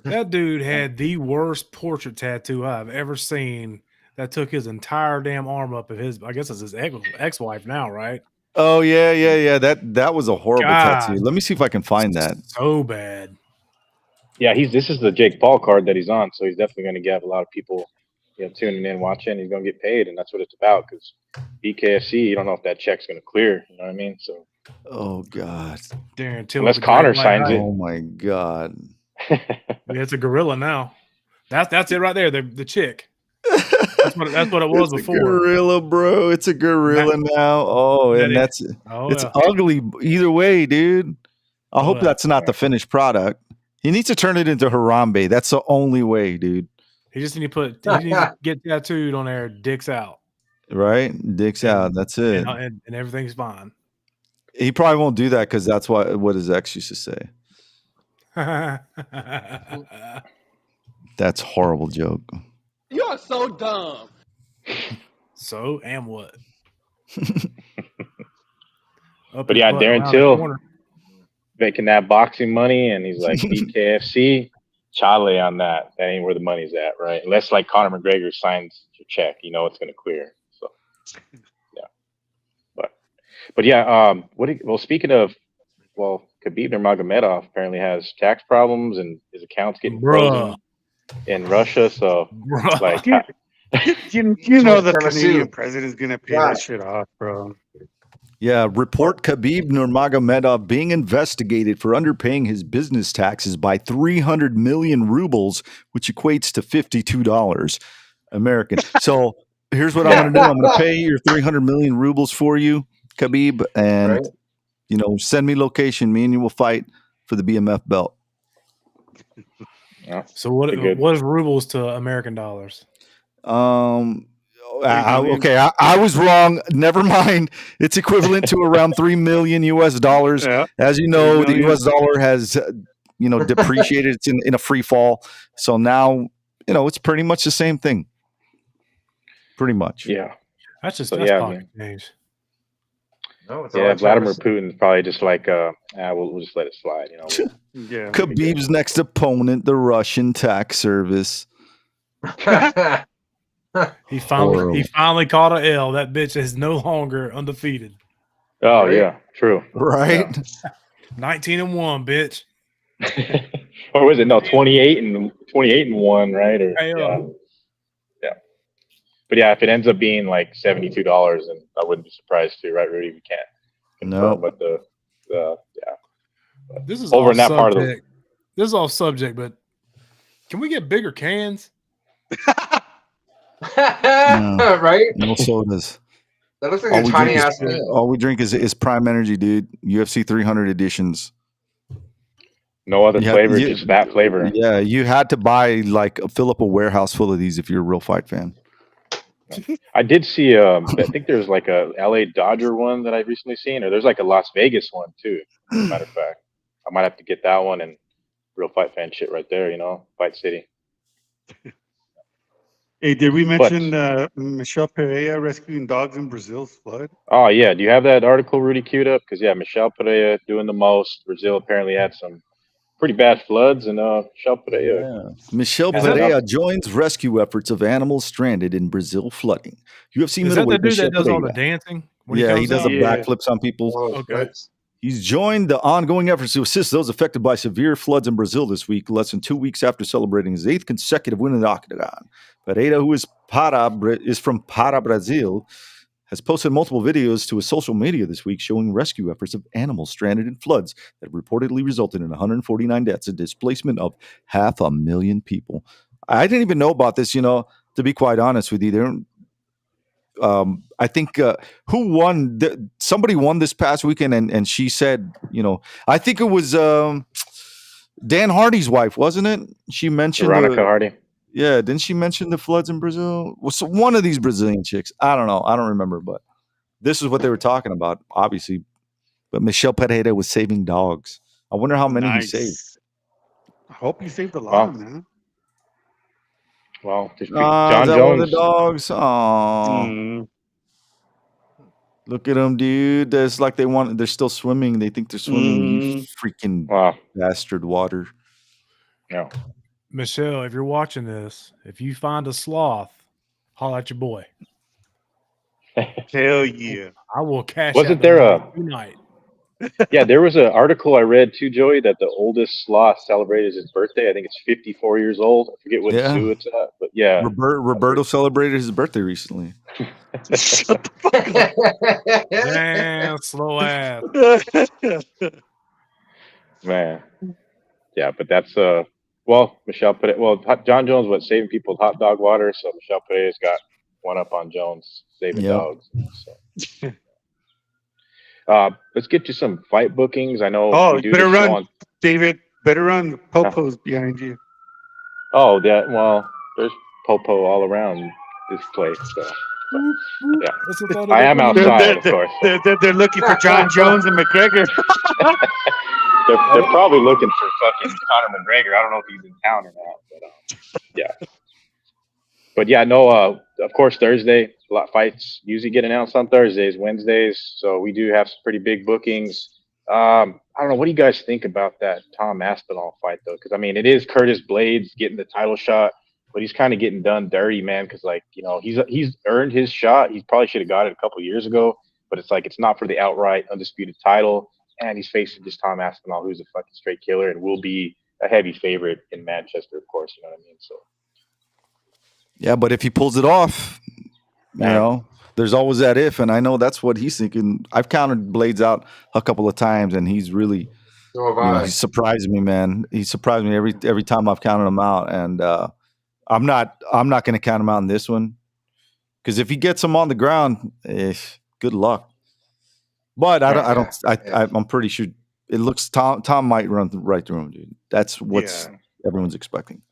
S6: That dude had the worst portrait tattoo I've ever seen. That took his entire damn arm up of his. I guess it's his ex-wife now, right?
S4: Oh yeah. That was a horrible tattoo. Let me see if I can find that.
S6: So bad.
S5: Yeah, this is the Jake Paul card that he's on, so he's definitely going to get a lot of people, tuning in, watching. He's going to get paid, and that's what it's about. Because BKFC, you don't know if that check's going to clear. You know what I mean? So.
S4: Oh God.
S6: Darren Till.
S5: Unless Connor signs it.
S4: Oh my God.
S6: Yeah, it's a gorilla now. That's it right there. The chick. That's what it was
S4: It's
S6: before.
S4: A gorilla, bro. It's a gorilla now. Oh, and it's ugly either way, dude. I hope that's not the finished product. He needs to turn it into Harambe. That's the only way, dude.
S6: He just need to get tattooed on there, dicks out.
S4: Right? Dicks out. That's it.
S6: And everything's fine.
S4: He probably won't do that because that's what his ex used to say. That's a horrible joke.
S7: You are so dumb.
S6: So, and what?
S5: But yeah, Darren Till making that boxing money, and he's like, BKFC, chale on that. That ain't where the money's at, right? Unless like Conor McGregor signs your check, it's going to clear. So, yeah. But yeah, speaking of, Khabib Nurmagomedov apparently has tax problems, and his account's getting frozen in Russia. So, like,
S2: you know the Canadian president's gonna pay that shit off, bro.
S4: Yeah, report Khabib Nurmagomedov being investigated for underpaying his business taxes by 300 million rubles, which equates to $52 American. So here's what I'm going to do. I'm going to pay your 300 million rubles for you, Khabib, and send me location. Me and you will fight for the BMF belt.
S6: Yeah. So what is rubles to American dollars?
S4: Okay, I was wrong. Never mind. It's equivalent to around $3 million US. Yeah. As you know, the US dollar has depreciated. It's in a free fall. So now, it's pretty much the same thing. Pretty much.
S5: Yeah.
S6: That's just pocket change.
S3: No, it's
S5: Vladimir Putin's probably just like, we'll just let it slide.
S2: Yeah.
S4: Khabib's next opponent, the Russian tax service.
S6: He finally caught a L. That bitch is no longer undefeated.
S5: Oh yeah, true.
S4: Right.
S6: 19-1, bitch.
S5: Or was it 28-1, right? Or, yeah. But yeah, if it ends up being like $72, then I wouldn't be surprised too, right, Rudy? We can't confirm what the
S6: this is
S5: over in that part of the.
S6: This is off subject, but can we get bigger cans?
S4: No,
S3: right?
S4: No sodas.
S3: That looks like a tiny ass can.
S4: All we drink is Prime Energy, dude. UFC 300 editions.
S5: No other flavor, just that flavor.
S4: Yeah, you had to buy fill up a warehouse full of these if you're a real fight fan.
S5: I did see. I think there's like a LA Dodger one that I've recently seen, or there's like a Las Vegas one too. As a matter of fact, I might have to get that one and real fight fan shit right there. Fight City.
S2: Hey, did we mention Michelle Pereira rescuing dogs in Brazil's flood?
S5: Oh yeah, do you have that article, Rudy, queued up? Because Michelle Pereira doing the most. Brazil apparently had some pretty bad floods, and Michelle Pereira.
S4: Yeah. Michelle Pereira joins rescue efforts of animals stranded in Brazil flooding. UFC
S6: Is that the dude
S4: Michelle
S6: that does all the
S4: Pereira.
S6: dancing?
S4: He does backflips on people.
S6: Okay.
S4: He's joined the ongoing efforts to assist those affected by severe floods in Brazil this week, less than 2 weeks after celebrating his 8th consecutive win in the Octagon. Pereira, who is from Para, Brazil, has posted multiple videos to his social media this week showing rescue efforts of animals stranded in floods that reportedly resulted in 149 deaths and displacement of 500,000 people. I didn't even know about this, to be quite honest with you. I think who won? Somebody won this past weekend, and she said, I think it was Dan Hardy's wife, wasn't it? She mentioned
S5: Veronica Hardy.
S4: Yeah, didn't she mention the floods in Brazil? Well, so one of these Brazilian chicks. I don't know. I don't remember, but this is what they were talking about, obviously. But Michel Pereira was saving dogs. I wonder how many he saved.
S2: I hope you saved a lot, man.
S5: Well,
S4: John Jones. The dogs. Oh, look at them, dude. That's like they're still swimming. They think they're swimming in freaking bastard water.
S5: No.
S6: Michelle, if you're watching this, if you find a sloth, holler at your boy.
S2: Hell yeah.
S6: I will cash
S5: Wasn't
S6: out
S5: there
S6: tonight.
S5: Yeah, there was an article I read too, Joey, that the oldest sloth celebrated his birthday. I think it's 54 years old. I forget what zoo it's at, but yeah.
S4: Roberto celebrated his birthday recently.
S2: Shut the fuck up.
S6: Damn, slow ass.
S5: Man. Yeah, but that's Michelle Pereira. Well, John Jones saving people with hot dog water, so Michelle Pereira's got one up on Jones saving dogs. So. Let's get you some fight bookings. I know.
S2: Oh, you better run, David. Better run. Popo's behind you.
S5: Oh, yeah. Well, there's Popo all around this place. So, yeah, I am outside, of course.
S2: They're looking for John Jones and McGregor.
S5: They're probably looking for fucking Conor McGregor. I don't know if he's in town or not, but yeah. But yeah, no. Of course, Thursday, a lot of fights usually get announced on Thursdays, Wednesdays. So we do have some pretty big bookings. I don't know. What do you guys think about that Tom Aspinall fight, though? Because I mean, it is Curtis Blades getting the title shot, but he's kind of getting done dirty, man. Because he's earned his shot. He probably should have got it a couple years ago, but it's not for the outright undisputed title. And he's facing just Tom Aspinall, who's a fucking straight killer and will be a heavy favorite in Manchester, of course. You know what I mean? So.
S4: Yeah, but if he pulls it off, there's always that if, and I know that's what he's thinking. I've counted Blades out a couple of times, and he's really, he's surprised me, man. He surprised me every time I've counted him out, and I'm not going to count him out in this one because if he gets him on the ground, good luck. But I'm pretty sure it looks Tom might run right through him, dude. That's what everyone's expecting.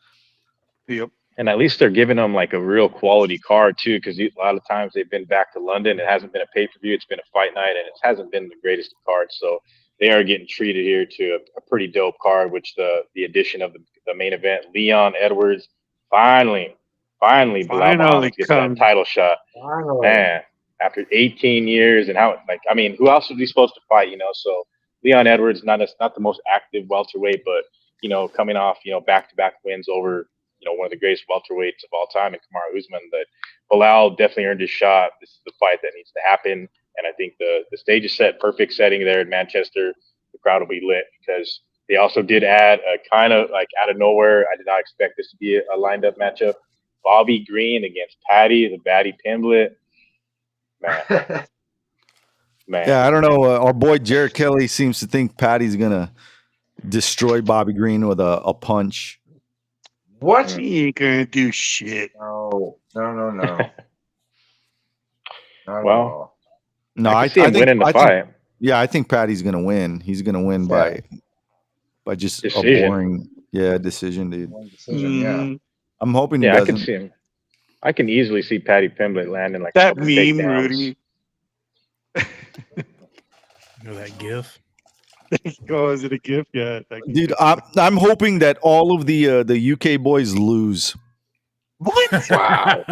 S2: Yep.
S5: And at least they're giving them like a real quality card too, because a lot of times they've been back to London. It hasn't been a pay-per-view. It's been a fight night, and it hasn't been the greatest of cards. So they are getting treated here to a pretty dope card, which the addition of the main event, Leon Edwards, finally gets that title shot. Man, after 18 years and who else was he supposed to fight? So Leon Edwards, not the most active welterweight, but coming off back-to-back wins over one of the greatest welterweights of all time in Kamaru Usman. That Bilal definitely earned his shot. This is the fight that needs to happen, and I think the stage is set, perfect setting there in Manchester. The crowd will be lit because they also did add a kind of like out of nowhere. I did not expect this to be a lined up matchup. Bobby Green against Paddy, the Batty Pimblett. Man.
S4: Yeah, I don't know. Our boy Jared Kelly seems to think Paddy's gonna destroy Bobby Green with a punch.
S2: What? He ain't gonna do shit.
S3: No.
S5: Well,
S4: no,
S5: I think winning the fight.
S4: I think Paddy's gonna win. He's gonna win by just decision. A boring decision, dude.
S3: Decision,
S4: I'm hoping he doesn't.
S5: I can see him. I can easily see Paddy Pimblett landing like
S2: that meme, Rudy.
S6: That GIF.
S2: Oh, is it a GIF? Yeah,
S4: dude. I'm hoping that all of the UK boys lose.
S2: What?
S3: Wow!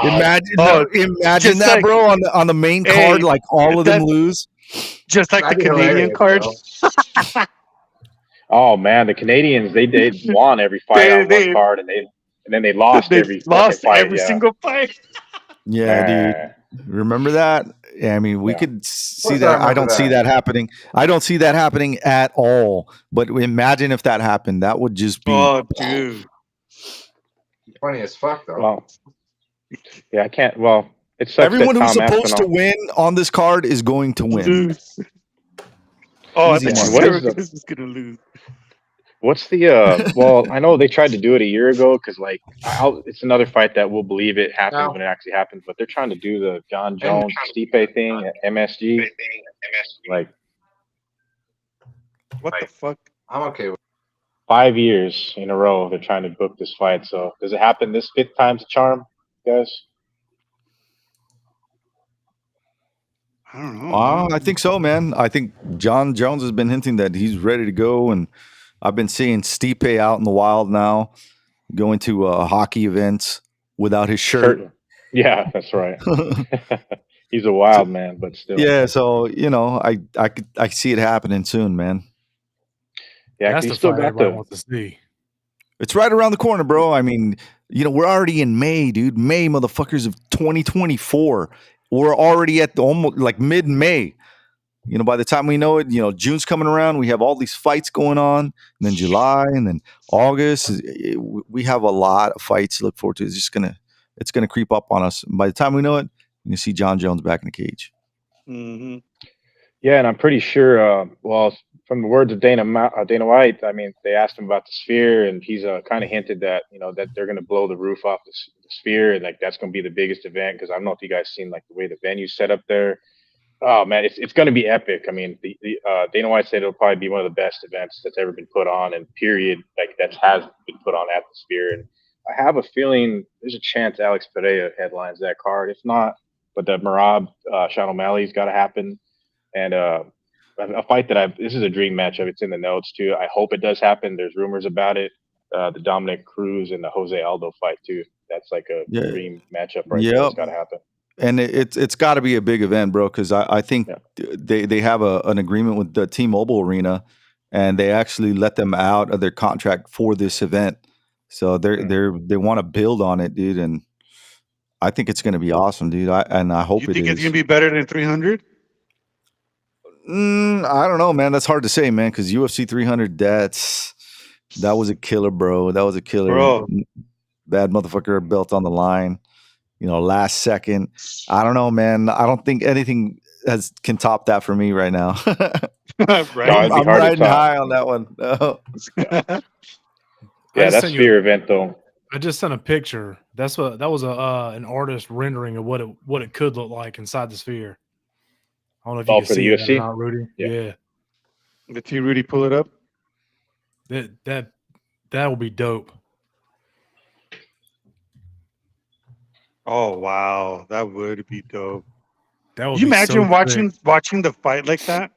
S4: Imagine that,
S2: like,
S4: bro. On the main card, like all of them lose.
S2: Just like the Canadian card.
S5: Oh man, the Canadians they won every fight on one card, and then they lost every
S2: single fight.
S4: Yeah, dude. Remember that? Yeah, I mean, we could see that. I don't see that happening. I don't see that happening at all. But imagine if that happened. That would just be.
S2: Oh, dude.
S3: Funny as fuck, though.
S5: Well, yeah, I can't. Well, it's
S4: everyone who's supposed to win on this card is going to win.
S2: Oh, I think Jericho is going to lose.
S5: What's the well, I know they tried to do it a year ago because like it's another fight that we'll believe it happens
S3: No.
S5: when it actually happens, but they're trying to do the John
S3: And
S5: Jones Stipe thing at MSG. Like
S2: What the fuck?
S3: I'm okay with
S5: 5 years in a row they're trying to book this fight. So does it happen this fifth time's a charm, guys?
S2: I don't know.
S4: I think so, man. I think John Jones has been hinting that he's ready to go, and I've been seeing Stipe out in the wild now, going to hockey events without his shirt.
S5: Yeah, that's right. He's a wild man, but still.
S4: Yeah, so I see it happening soon, man.
S5: Yeah,
S6: That's
S5: you
S6: the
S5: still
S6: fight
S5: got
S6: everybody
S5: the
S6: wants to see.
S4: It's right around the corner, bro. I mean, we're already in May, dude. May, motherfuckers, of 2024. We're already at the almost like mid-May. By the time we know it, June's coming around. We have all these fights going on, and then July, and then August. We have a lot of fights to look forward to. It's gonna creep up on us. And by the time we know it, you see John Jones back in the cage.
S2: Mm-hmm.
S5: Yeah, and I'm pretty sure. Well, from the words of Dana White, I mean, they asked him about the Sphere, and he's kind of hinted that that they're going to blow the roof off the Sphere, and like that's going to be the biggest event. Because I don't know if you guys seen like the way the venue's set up there. Oh man, it's going to be epic. I mean, Dana White said it'll probably be one of the best events that's ever been put on, and period, like that has been put on at the Sphere. And I have a feeling there's a chance Alex Pereira headlines that card. If not, but the Marab Sean O'Malley's got to happen. And a fight that this is a dream matchup. It's in the notes too. I hope it does happen. There's rumors about it. The Dominic Cruz and the Jose Aldo fight too. That's like a
S4: Yeah.
S5: dream matchup right there.
S4: Yep.
S5: It's got to happen.
S4: And it's got to be a big event, bro, because I think
S5: Yeah.
S4: they have an agreement with the T-Mobile Arena, and they actually let them out of their contract for this event. So they want to build on it, dude, and I think it's going to be awesome, dude. I hope
S2: You
S4: it
S2: think it's
S4: is.
S2: gonna be better than 300?
S4: I don't know, man. That's hard to say, man, because UFC 300, that was a killer, bro. That was a killer.
S2: Bro.
S4: Bad motherfucker belt on the line. Last second. I don't know, man. I don't think anything can top that for me right now.
S5: No,
S2: Right?
S5: it'd be
S4: I'm
S5: hard to
S4: riding
S5: top.
S4: high on that one.
S5: Yeah,
S6: just
S5: that
S6: sent you-
S5: Sphere event though.
S6: I just sent a picture. That was an artist rendering of what it could look like inside the Sphere. I don't know if you can
S5: For the
S6: see that or
S5: UFC?
S6: not, Rudy.
S5: Yeah.
S6: Yeah.
S2: Let's see Rudy pull it up.
S6: That will be dope.
S2: Oh wow, that would be dope.
S6: That would
S2: Can you
S6: be
S2: imagine
S6: so sick.
S2: watching the fight like that?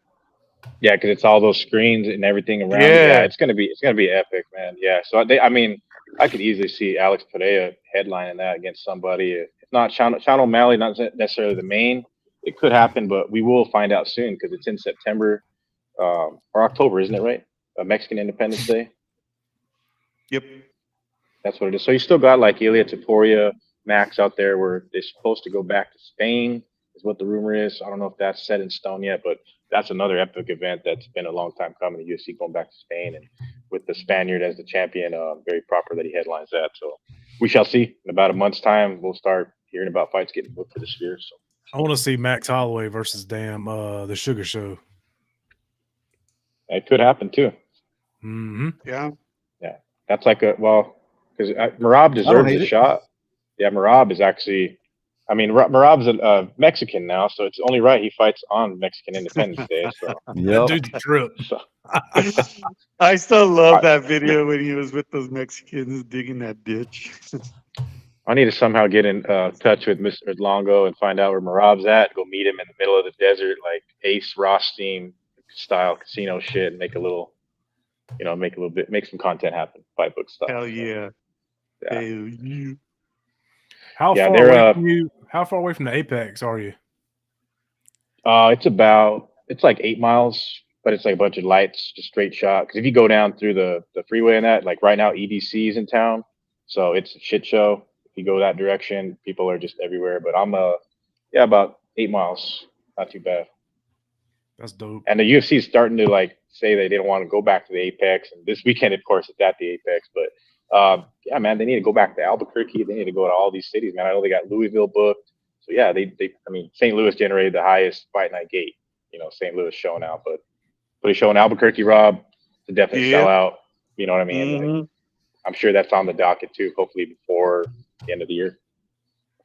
S5: Yeah, because it's all those screens and everything around.
S2: Yeah.
S5: It's gonna be epic, man. Yeah. So I mean, I could easily see Alex Pereira headlining that against somebody. If not Sean O'Malley, not necessarily the main. It could happen, but we will find out soon because it's in September or October, isn't it? Right? Mexican Independence Day.
S2: Yep.
S5: That's what it is. So you still got like Ilia Topuria, Max out there where they're supposed to go back to Spain, is what the rumor is. I don't know if that's set in stone yet, but that's another epic event that's been a long time coming. The UFC going back to Spain, and with the Spaniard as the champion, very proper that he headlines that. So we shall see. In about a month's time, we'll start hearing about fights getting booked for the Sphere. So
S6: I want to see Max Holloway versus the Sugar Show.
S5: it could happen too.
S6: Mm-hmm.
S2: Yeah.
S5: That's like because Marab deserves
S4: hate
S5: a
S4: it.
S5: shot. Yeah, Marab is actually. I mean, Marab's a Mexican now, so it's only right he fights on Mexican Independence Day. So,
S6: That
S4: Yep.
S6: dude's a trip.
S2: I still love that video when he was with those Mexicans digging that ditch.
S5: I need to somehow get in touch with Mr. Longo and find out where Marab's at. Go meet him in the middle of the desert, like Ace Rothstein style casino shit, and make a little, make some content happen, fight book style.
S2: Hell yeah.
S5: Yeah.
S2: Hell yeah.
S6: How
S5: Yeah,
S6: far
S5: they're,
S6: away from you? How far away from the Apex are you?
S5: It's like 8 miles, but it's like a bunch of lights, just straight shot. Because if you go down through the freeway and that, like right now, EDC is in town, so it's a shit show. If you go that direction, people are just everywhere. But I'm about 8 miles, not too bad.
S6: That's dope.
S5: And the UFC is starting to like say they didn't want to go back to the Apex. And this weekend, of course, it's at the Apex. But yeah, man, they need to go back to Albuquerque. They need to go to all these cities, man. I know they got Louisville booked. So yeah, I mean, St. Louis generated the highest fight night gate. St. Louis showing out, but put a show in Albuquerque, Rob, to definitely sell out. You know what I mean? Like,
S2: Mhm.
S5: I'm sure that's on the docket too. Hopefully before the end of the year,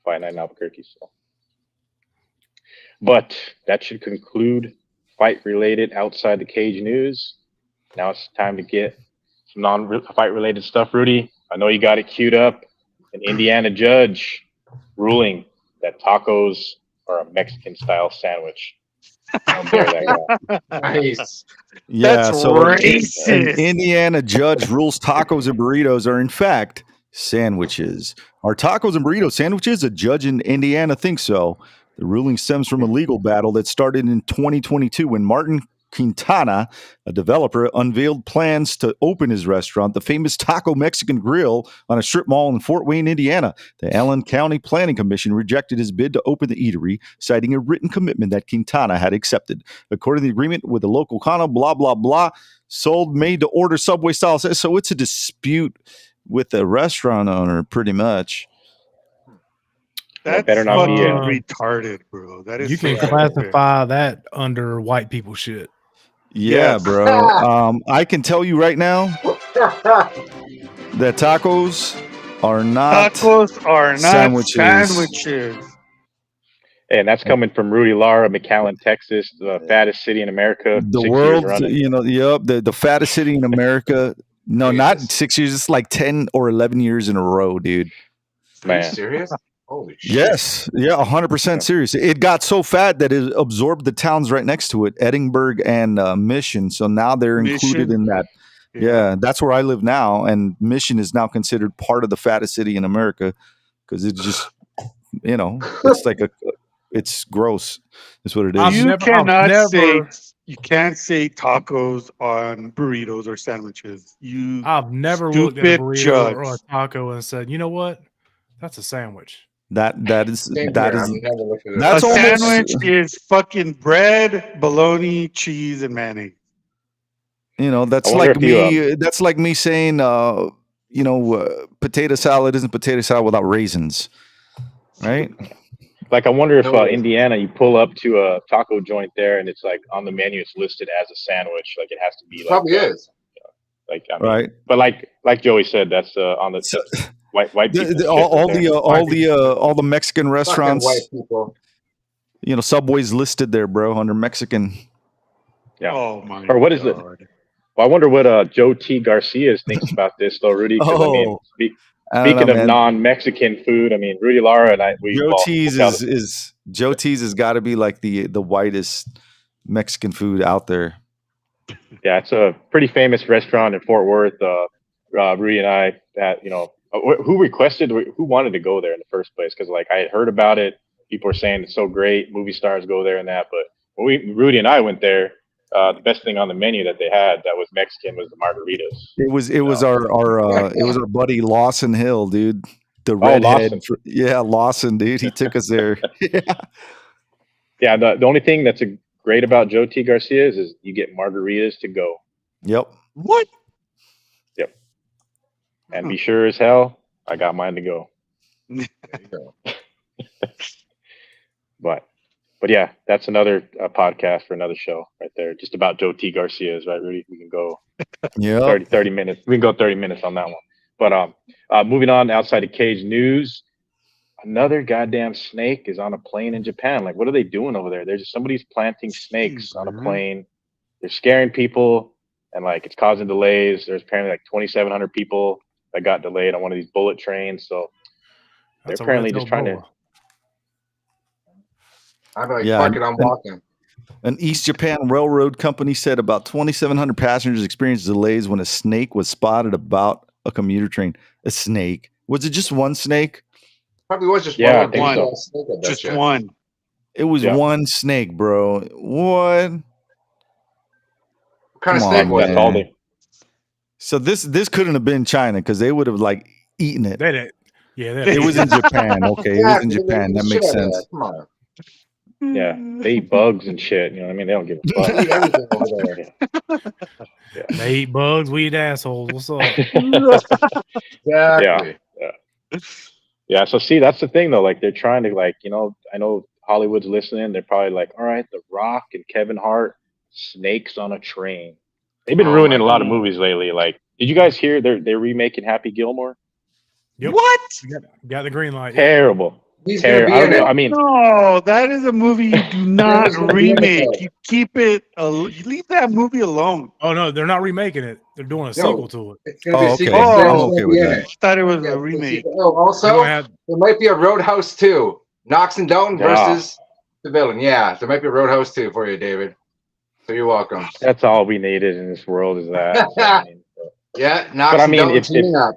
S5: Fight Night in Albuquerque. So, but that should conclude fight-related outside the cage news. Now it's time to get some non-fight related stuff. Rudy, I know you got it queued up. An Indiana judge ruling that tacos are a Mexican style sandwich. How dare that guy?
S3: Nice.
S4: Yeah,
S2: That's
S4: so an
S2: racist.
S4: Indiana judge rules tacos and burritos are in fact sandwiches. Are tacos and burrito sandwiches? A judge in Indiana thinks so. The ruling stems from a legal battle that started in 2022 when Martin Quintana, a developer, unveiled plans to open his restaurant, the famous Taco Mexican Grill, on a strip mall in Fort Wayne, Indiana. The Allen County Planning Commission rejected his bid to open the eatery, citing a written commitment that Quintana had accepted. According to the agreement with the local condo, blah, blah, blah, sold made to order Subway style. So it's a dispute with the restaurant owner, pretty much.
S5: That
S2: That's
S5: better not be
S2: fucking
S6: it.
S2: retarded, bro. That is
S6: You
S2: so
S6: can
S2: stupid.
S6: classify that under white people shit.
S4: Yeah,
S2: Yes.
S4: bro. I can tell you right now that tacos are not
S2: Tacos are not
S4: sandwiches.
S2: sandwiches.
S5: And that's coming from Rudy Lara, McAllen, Texas, the fattest city in America.
S4: The
S5: 6 years
S4: world,
S5: running.
S4: the fattest city in America. No, not
S3: Jesus.
S4: 6 years. It's like 10 or 11 years in a row, dude.
S3: Are you
S5: Man.
S3: serious? Holy shit.
S4: Yes. Yeah, 100% serious. It got so fat that it absorbed the towns right next to it, Edinburgh and Mission. So now they're included
S2: Mission.
S4: in that. Yeah, that's where I live now. And Mission is now considered part of the fattest city in America because it's just, it's like it's gross. That's what it is.
S6: I've
S2: You can't say tacos on burritos or sandwiches. You
S6: I've never looked at a
S2: stupid
S6: burrito
S2: judge.
S6: or a taco and said, you know what? That's a sandwich.
S4: That is
S3: Same
S4: that
S3: here.
S4: is
S3: I've never looked at it.
S4: that's
S2: A
S4: almost
S2: sandwich is fucking bread, bologna, cheese, and mayonnaise.
S4: that's
S5: I wonder
S4: like
S5: if you,
S4: me. That's like me saying, potato salad isn't potato salad without raisins, right?
S5: like, I wonder if
S3: No,
S5: Indiana, you pull up to a taco joint there and it's like on the menu, it's listed as a sandwich. Like it has to be
S3: it
S5: like,
S3: probably is.
S5: like, I mean,
S4: Right.
S5: But like Joey said, that's on the
S4: So,
S5: that's white people.
S4: all the Mexican
S3: Fucking
S4: restaurants,
S3: white people.
S4: Subway's listed there, bro, under Mexican.
S5: Yeah.
S2: Oh my
S5: Or what is it?
S2: God.
S5: Well, I wonder what Joe T. Garcia thinks about this, though, Rudy. 'Cause, I mean,
S4: I don't
S5: speaking
S4: know,
S5: of
S4: man.
S5: non-Mexican food, I mean, Rudy Lara and I,
S4: Joe T's Joe T's has got to be like the whitest Mexican food out there.
S5: yeah, it's a pretty famous restaurant in Fort Worth. Rudy and I had, who wanted to go there in the first place? Because like I had heard about it, people were saying it's so great, movie stars go there and that. But when Rudy and I went there, the best thing on the menu that they had that was Mexican was the margaritas.
S4: It was our buddy Lawson Hill, dude. The
S5: Lawson.
S4: redhead. Yeah, Lawson, dude. He took us there.
S5: Yeah, the only thing that's great about Joe T. Garcia is you get margaritas to go.
S4: Yep.
S2: What?
S5: Yep. And be sure as hell, I got mine to go.
S3: There you go.
S5: But yeah, that's another podcast for another show right there, just about Joe T. Garcia's, right, Rudy? We can go 30 minutes. We can go 30 minutes on that one. But moving on outside of cage news, another goddamn snake is on a plane in Japan. Like, what are they doing over there? There's somebody's planting snakes on a plane. They're scaring people, and like it's causing delays. There's apparently like 2,700 people that got delayed on one of these bullet trains. So they're apparently just trying to.
S3: I'm like, fuck it, I'm walking.
S4: An East Japan railroad company said about 2,700 passengers experienced delays when a snake was spotted about a commuter train. A snake? Was it just one snake?
S3: Probably was just
S5: Yeah,
S3: one.
S5: I think so.
S3: Snake, I bet
S2: Just
S3: you.
S2: one.
S4: It was one snake, bro. What?
S3: What kind of
S4: Come
S3: snake
S4: on,
S3: was
S5: That's
S3: it?
S5: all they.
S4: So this couldn't have been China because they would have like eaten it.
S6: They didn't. Yeah,
S4: It was in Japan. Okay, it was in
S3: Yeah,
S4: Japan. That
S3: shit
S4: makes
S3: out of
S4: sense.
S3: that. Come on.
S5: Yeah, they eat bugs and shit. You know what I mean? They don't give a fuck.
S3: They eat everything over there.
S6: They eat bugs, we eat assholes. What's up?
S3: Exactly.
S5: Yeah. So see, that's the thing though. Like they're trying to I know Hollywood's listening. They're probably like, all right, The Rock and Kevin Hart, snakes on a train. They've been ruining a lot of movies lately. Like Did you guys hear they're remaking Happy Gilmore?
S6: Yep.
S2: What?
S6: Got the green light. Yep.
S5: Terrible.
S3: He's gonna be
S5: I
S3: in
S5: don't know.
S3: it.
S5: I mean,
S2: No, that is a movie you do not
S3: He's gonna be in it,
S2: remake.
S3: though.
S2: You keep it. You leave that movie alone.
S6: Oh no, they're not remaking it. They're doing a sequel to it.
S3: It's gonna be a
S4: Oh, okay.
S3: sequel.
S2: Oh,
S3: Sam's
S4: I'm
S3: gonna
S4: okay
S3: be
S4: with
S3: in
S4: that.
S3: it.
S2: I thought it was
S3: Yeah,
S2: a
S3: it's a
S2: remake.
S3: sequel. Oh,
S6: They're
S3: also,
S6: gonna have
S3: there might be a Roadhouse 2. Knox and Down versus the villain. Yeah, there might be a Roadhouse 2 for you, David. So you're welcome.
S5: that's all we needed in this world is that. So,
S3: Yeah, Knox
S5: but I
S3: and
S5: mean,
S3: Down teaming up.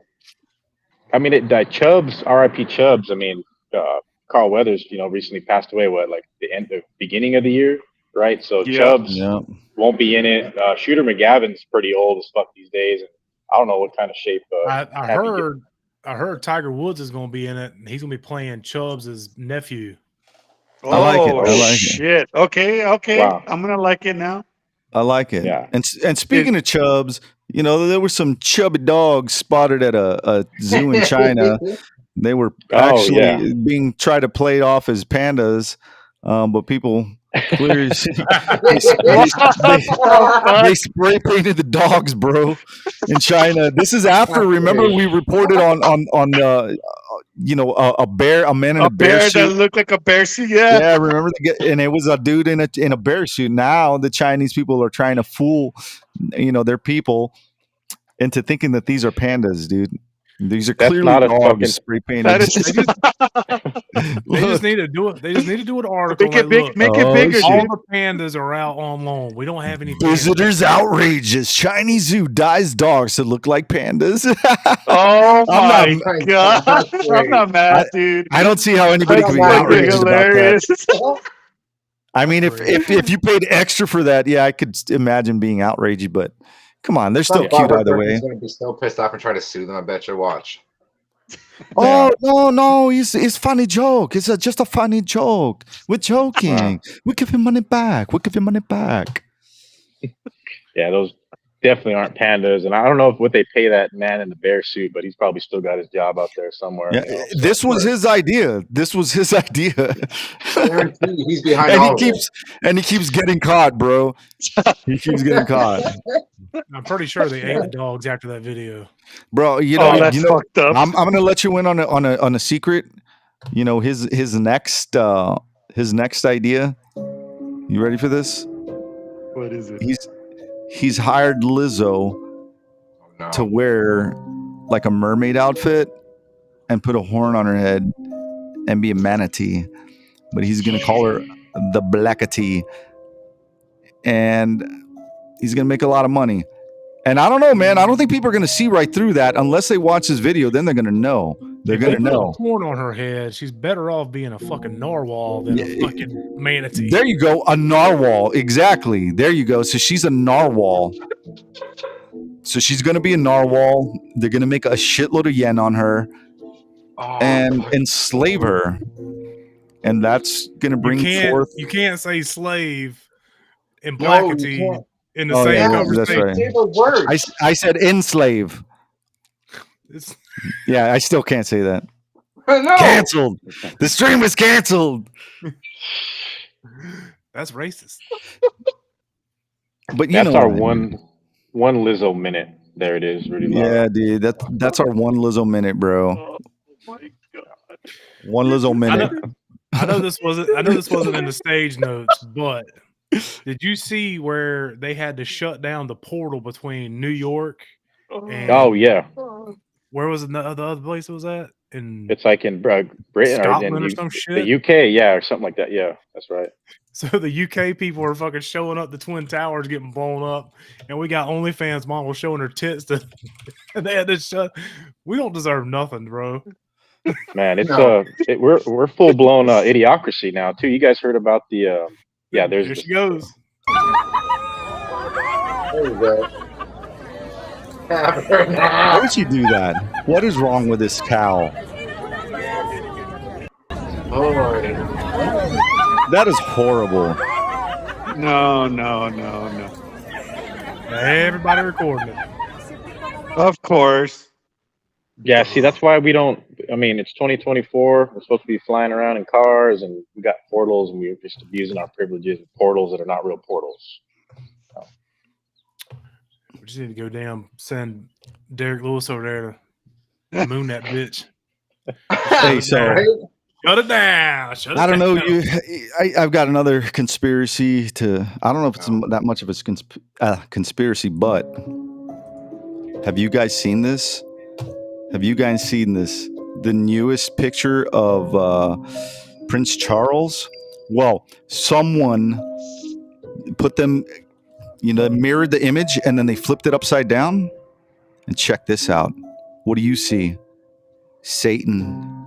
S5: Chubbs, R.I.P. Chubbs. I mean, Carl Weathers, recently passed away. What, the beginning of the year, right? So
S2: Yeah.
S5: Chubbs
S4: Yeah.
S5: won't be in it. Shooter McGavin's pretty old as fuck these days, and I don't know what kind of shape.
S6: I
S5: Happy
S6: heard Tiger Woods is going to be in it, and he's going to be playing Chubbs' nephew.
S2: Oh,
S4: I like it. I like it.
S2: shit. Okay.
S5: Wow.
S2: I'm gonna like it now.
S4: I like it.
S5: Yeah.
S4: And speaking of chubs, there were some chubby dogs spotted at a zoo in China. They were actually being tried to play off as pandas, but people clearly they spray painted the dogs, bro, in China. This is after. Remember, we reported on a man in a bear suit
S2: that looked like a bear suit. Yeah.
S4: Yeah, remember and it was a dude in a bear suit. Now the Chinese people are trying to fool, their people into thinking that these are pandas, dude. These are clearly
S5: not a
S4: dogs
S5: fucking-
S4: spray painted.
S2: That is
S6: They just need to do it. They just need to do an article.
S2: make it big.
S6: Look,
S2: Make it
S4: Oh,
S2: bigger,
S4: shit.
S6: all
S2: dude.
S6: the pandas are out on loan. We don't have any pandas.
S4: Visitors outrageous. Chinese zoo dies dogs that look like pandas.
S2: Oh
S4: I'm
S2: my god! I'm not mad, dude.
S4: I don't see how anybody
S2: That's
S4: could be
S2: fucking
S4: outraged about that.
S2: hilarious.
S4: I mean, if you paid extra for that, yeah, I could imagine being outraged. But come on, they're still cute either way.
S3: He's gonna be so pissed off and try to sue them. I bet you. Watch.
S4: Oh no! It's funny joke. It's just a funny joke. We're joking. We give him money back.
S5: Yeah, those definitely aren't pandas, and I don't know what they pay that man in the bear suit, but he's probably still got his job out there somewhere.
S4: Yeah, this was his idea.
S3: Guarantee he's behind all of it.
S4: And he keeps getting caught, bro. He keeps getting caught,
S6: I'm pretty sure they ate the dogs after that video.
S4: bro.
S2: That's fucked up.
S4: I'm gonna let you in on a secret. His next idea. You ready for this?
S2: What is it?
S4: He's hired Lizzo to wear like a mermaid outfit and put a horn on her head and be a manatee, but he's gonna call her the Blackatee, and he's gonna make a lot of money. And I don't know, man. I don't think people are gonna see right through that unless they watch this video. Then they're gonna know. They're
S6: If
S4: gonna
S6: they put
S4: know.
S6: a horn on her head, she's better off being a fucking narwhal than a fucking manatee.
S4: There you go, a narwhal. Exactly. There you go. So she's a narwhal. So she's gonna be a narwhal. They're gonna make a shitload of yen on her and enslave her, and that's gonna bring forth.
S6: You can't say slave and
S3: No, you
S6: Blackatee
S3: can't.
S6: in the same conversation.
S4: That's right.
S3: Say the word.
S4: I said enslave.
S6: It's-
S4: Yeah, I still can't say that.
S3: No.
S4: Canceled. The stream is canceled.
S6: that's racist.
S4: But
S5: that's our
S4: what I mean.
S5: one Lizzo minute. There it is, Rudy.
S4: Yeah, dude. That's our one Lizzo minute, bro.
S2: Oh my god!
S4: One Lizzo minute.
S6: I know this wasn't in the stage notes, but did you see where they had to shut down the portal between New York and
S5: Oh yeah,
S6: where was the other place it was at? In
S5: it's like in Britain
S6: Scotland
S5: or
S6: or some shit?
S5: the UK, yeah, or something like that. Yeah, that's right.
S6: So the UK people are fucking showing up the Twin Towers getting blown up, and we got OnlyFans model showing her tits. And they had to shut. We don't deserve nothing, bro.
S5: Man, it's
S3: No.
S5: we're full blown idiocracy now too. You guys heard about the
S6: There
S5: there's
S6: she goes.
S3: There you go.
S4: Why would you do that? What is wrong with this cow?
S3: Lordy.
S4: That is horrible.
S2: No.
S6: Everybody recording it.
S2: Of course.
S5: Yeah, see, that's why we don't. I mean, it's 2024. We're supposed to be flying around in cars, and we got portals, and we're just abusing our privileges with portals that are not real portals.
S6: just need to go down, send Derek Lewis over there to moon that bitch.
S4: Hey, so
S3: Right?
S6: Shut it down. Shut it
S4: I don't know.
S6: down.
S4: I've got another conspiracy to. I don't know if it's that much of a conspiracy, but have you guys seen this? Have you guys seen this? The newest picture of Prince Charles? Well, someone put them, mirrored the image and then they flipped it upside down. And check this out. What do you see? Satan.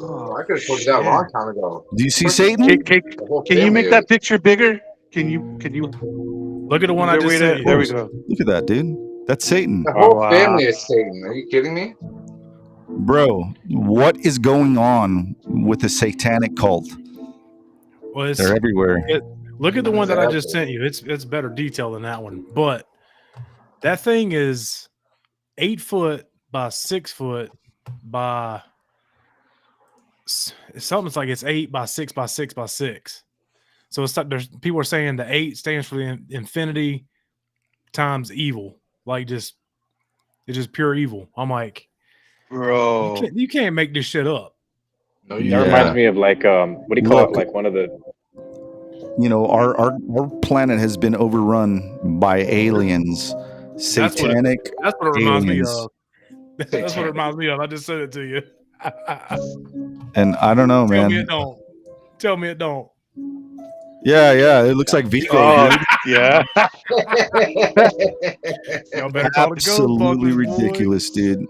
S3: Oh, I could have told you that a long time ago.
S4: Do you see Satan?
S2: Can you make that picture bigger? Can you
S6: look at the one I just said?
S2: There we go.
S4: Look at that, dude. That's Satan.
S3: The whole family is Satan. Are you kidding me?
S4: Bro, what is going on with the satanic cult?
S6: Well,
S4: they're everywhere.
S6: Look at the one that I just sent you. It's better detail than that one. But that thing is 8 foot by 6 foot by something's like it's 8 by 6 by 6 by 6. So it's like there's people are saying the 8 stands for the infinity times evil. Like it's just pure evil. I'm like,
S2: bro,
S6: you can't make this shit up.
S3: No,
S5: that reminds me of like what do you call it? Like one of the
S4: our planet has been overrun by aliens. Satanic.
S6: That's what it reminds me
S4: aliens.
S6: of. That's what it reminds me of. I just said it to you.
S4: And I don't know, man.
S6: Tell me it don't. Tell me it don't.
S4: Yeah. It looks like Vigo.
S2: Yeah.
S6: Y'all better call it
S4: Absolutely ridiculous, dude.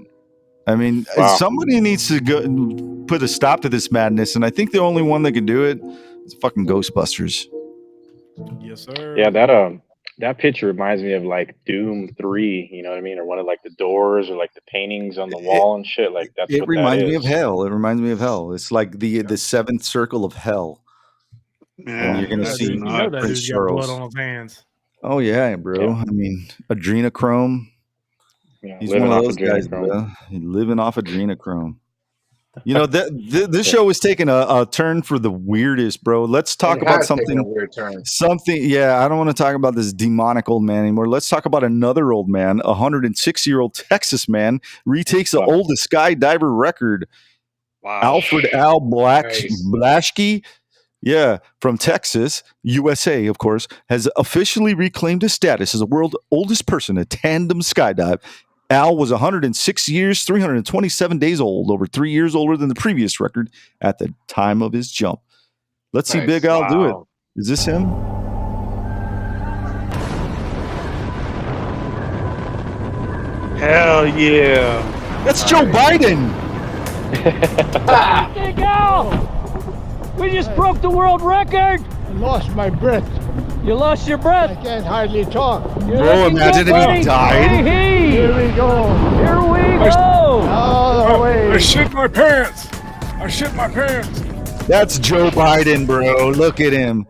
S4: I mean, somebody needs to go put a stop to this madness, and I think the only one that can do it is fucking Ghostbusters.
S6: Yes, sir.
S5: Yeah, that picture reminds me of like Doom 3, you know what I mean? Or one of like the doors or like the paintings on the wall and shit. Like that's
S4: it
S5: what
S4: reminds
S5: that
S4: me
S5: is.
S4: of hell. It reminds me of hell. It's like the seventh circle of hell.
S2: Man,
S4: and you're gonna see
S6: that
S4: Prince
S6: dude's got blood
S4: Charles.
S6: on his hands.
S4: Oh yeah, bro.
S5: Yeah.
S4: I mean, adrenochrome.
S5: Yeah,
S4: He's one of those guys, bro. He's living off adrenochrome. You know, this show is taking a turn for the weirdest, bro. Let's talk about something.
S3: A weird turn.
S4: Yeah, I don't want to talk about this demonic old man anymore. Let's talk about another old man, a 106-year-old Texas man retakes the oldest skydiver record.
S2: Wow.
S4: Alfred Al Blaschke, from Texas, USA, of course, has officially reclaimed his status as the world's oldest person to tandem skydive. Al was 106 years, 327 days old, over 3 years older than the previous record at the time of his jump. Let's see Big Al do it. Is this him?
S2: Hell yeah.
S4: That's Joe Biden.
S8: Big Al! We just broke the world record!
S9: I lost my breath.
S8: You lost your breath?
S9: I can't hardly talk.
S4: Bro, imagine if he died.
S9: Here we go.
S8: Here we go!
S9: All the way.
S6: I shit my pants. I shit my pants.
S4: That's Joe Biden, bro. Look at him.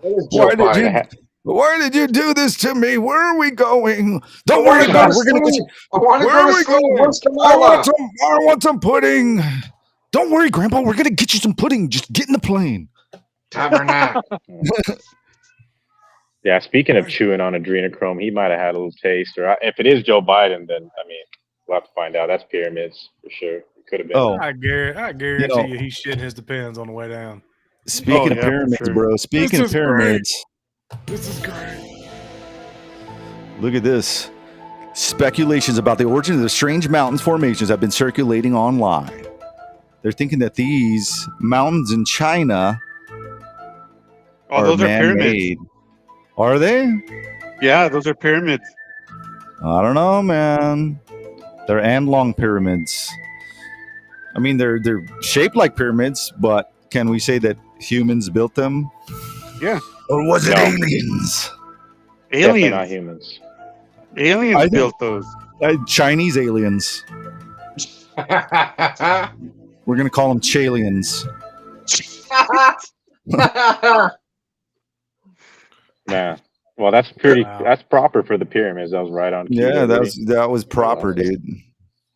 S4: Why did you do this to me? Where are we going? Don't worry about it. We're gonna get you. Where are we going? I want some pudding. Don't worry, Grandpa. We're gonna get you some pudding. Just get in the plane.
S3: Tabernacle.
S5: Yeah, speaking of chewing on adrenochrome, he might have had a little taste. Or if it is Joe Biden, then I mean, we'll have to find out. That's pyramids for sure. It could have been.
S4: Oh,
S6: I guarantee you, he's shitting his depends on the way down.
S4: Speaking of pyramids, bro. Speaking of pyramids,
S6: this is great.
S4: Look at this. Speculations about the origin of the strange mountains formations have been circulating online. They're thinking that these mountains in China
S2: those are pyramids.
S4: Are they?
S2: Yeah, those are pyramids.
S4: I don't know, man. They're Anlong pyramids. I mean, they're shaped like pyramids, but can we say that humans built them?
S2: Yeah.
S4: Or was it aliens?
S5: Definitely not humans.
S2: Aliens built those.
S4: Chinese aliens. We're going to call them Chalians.
S5: Nah. Well, that's pretty. That's proper for the pyramids. That was right on.
S4: Yeah, that was proper, dude.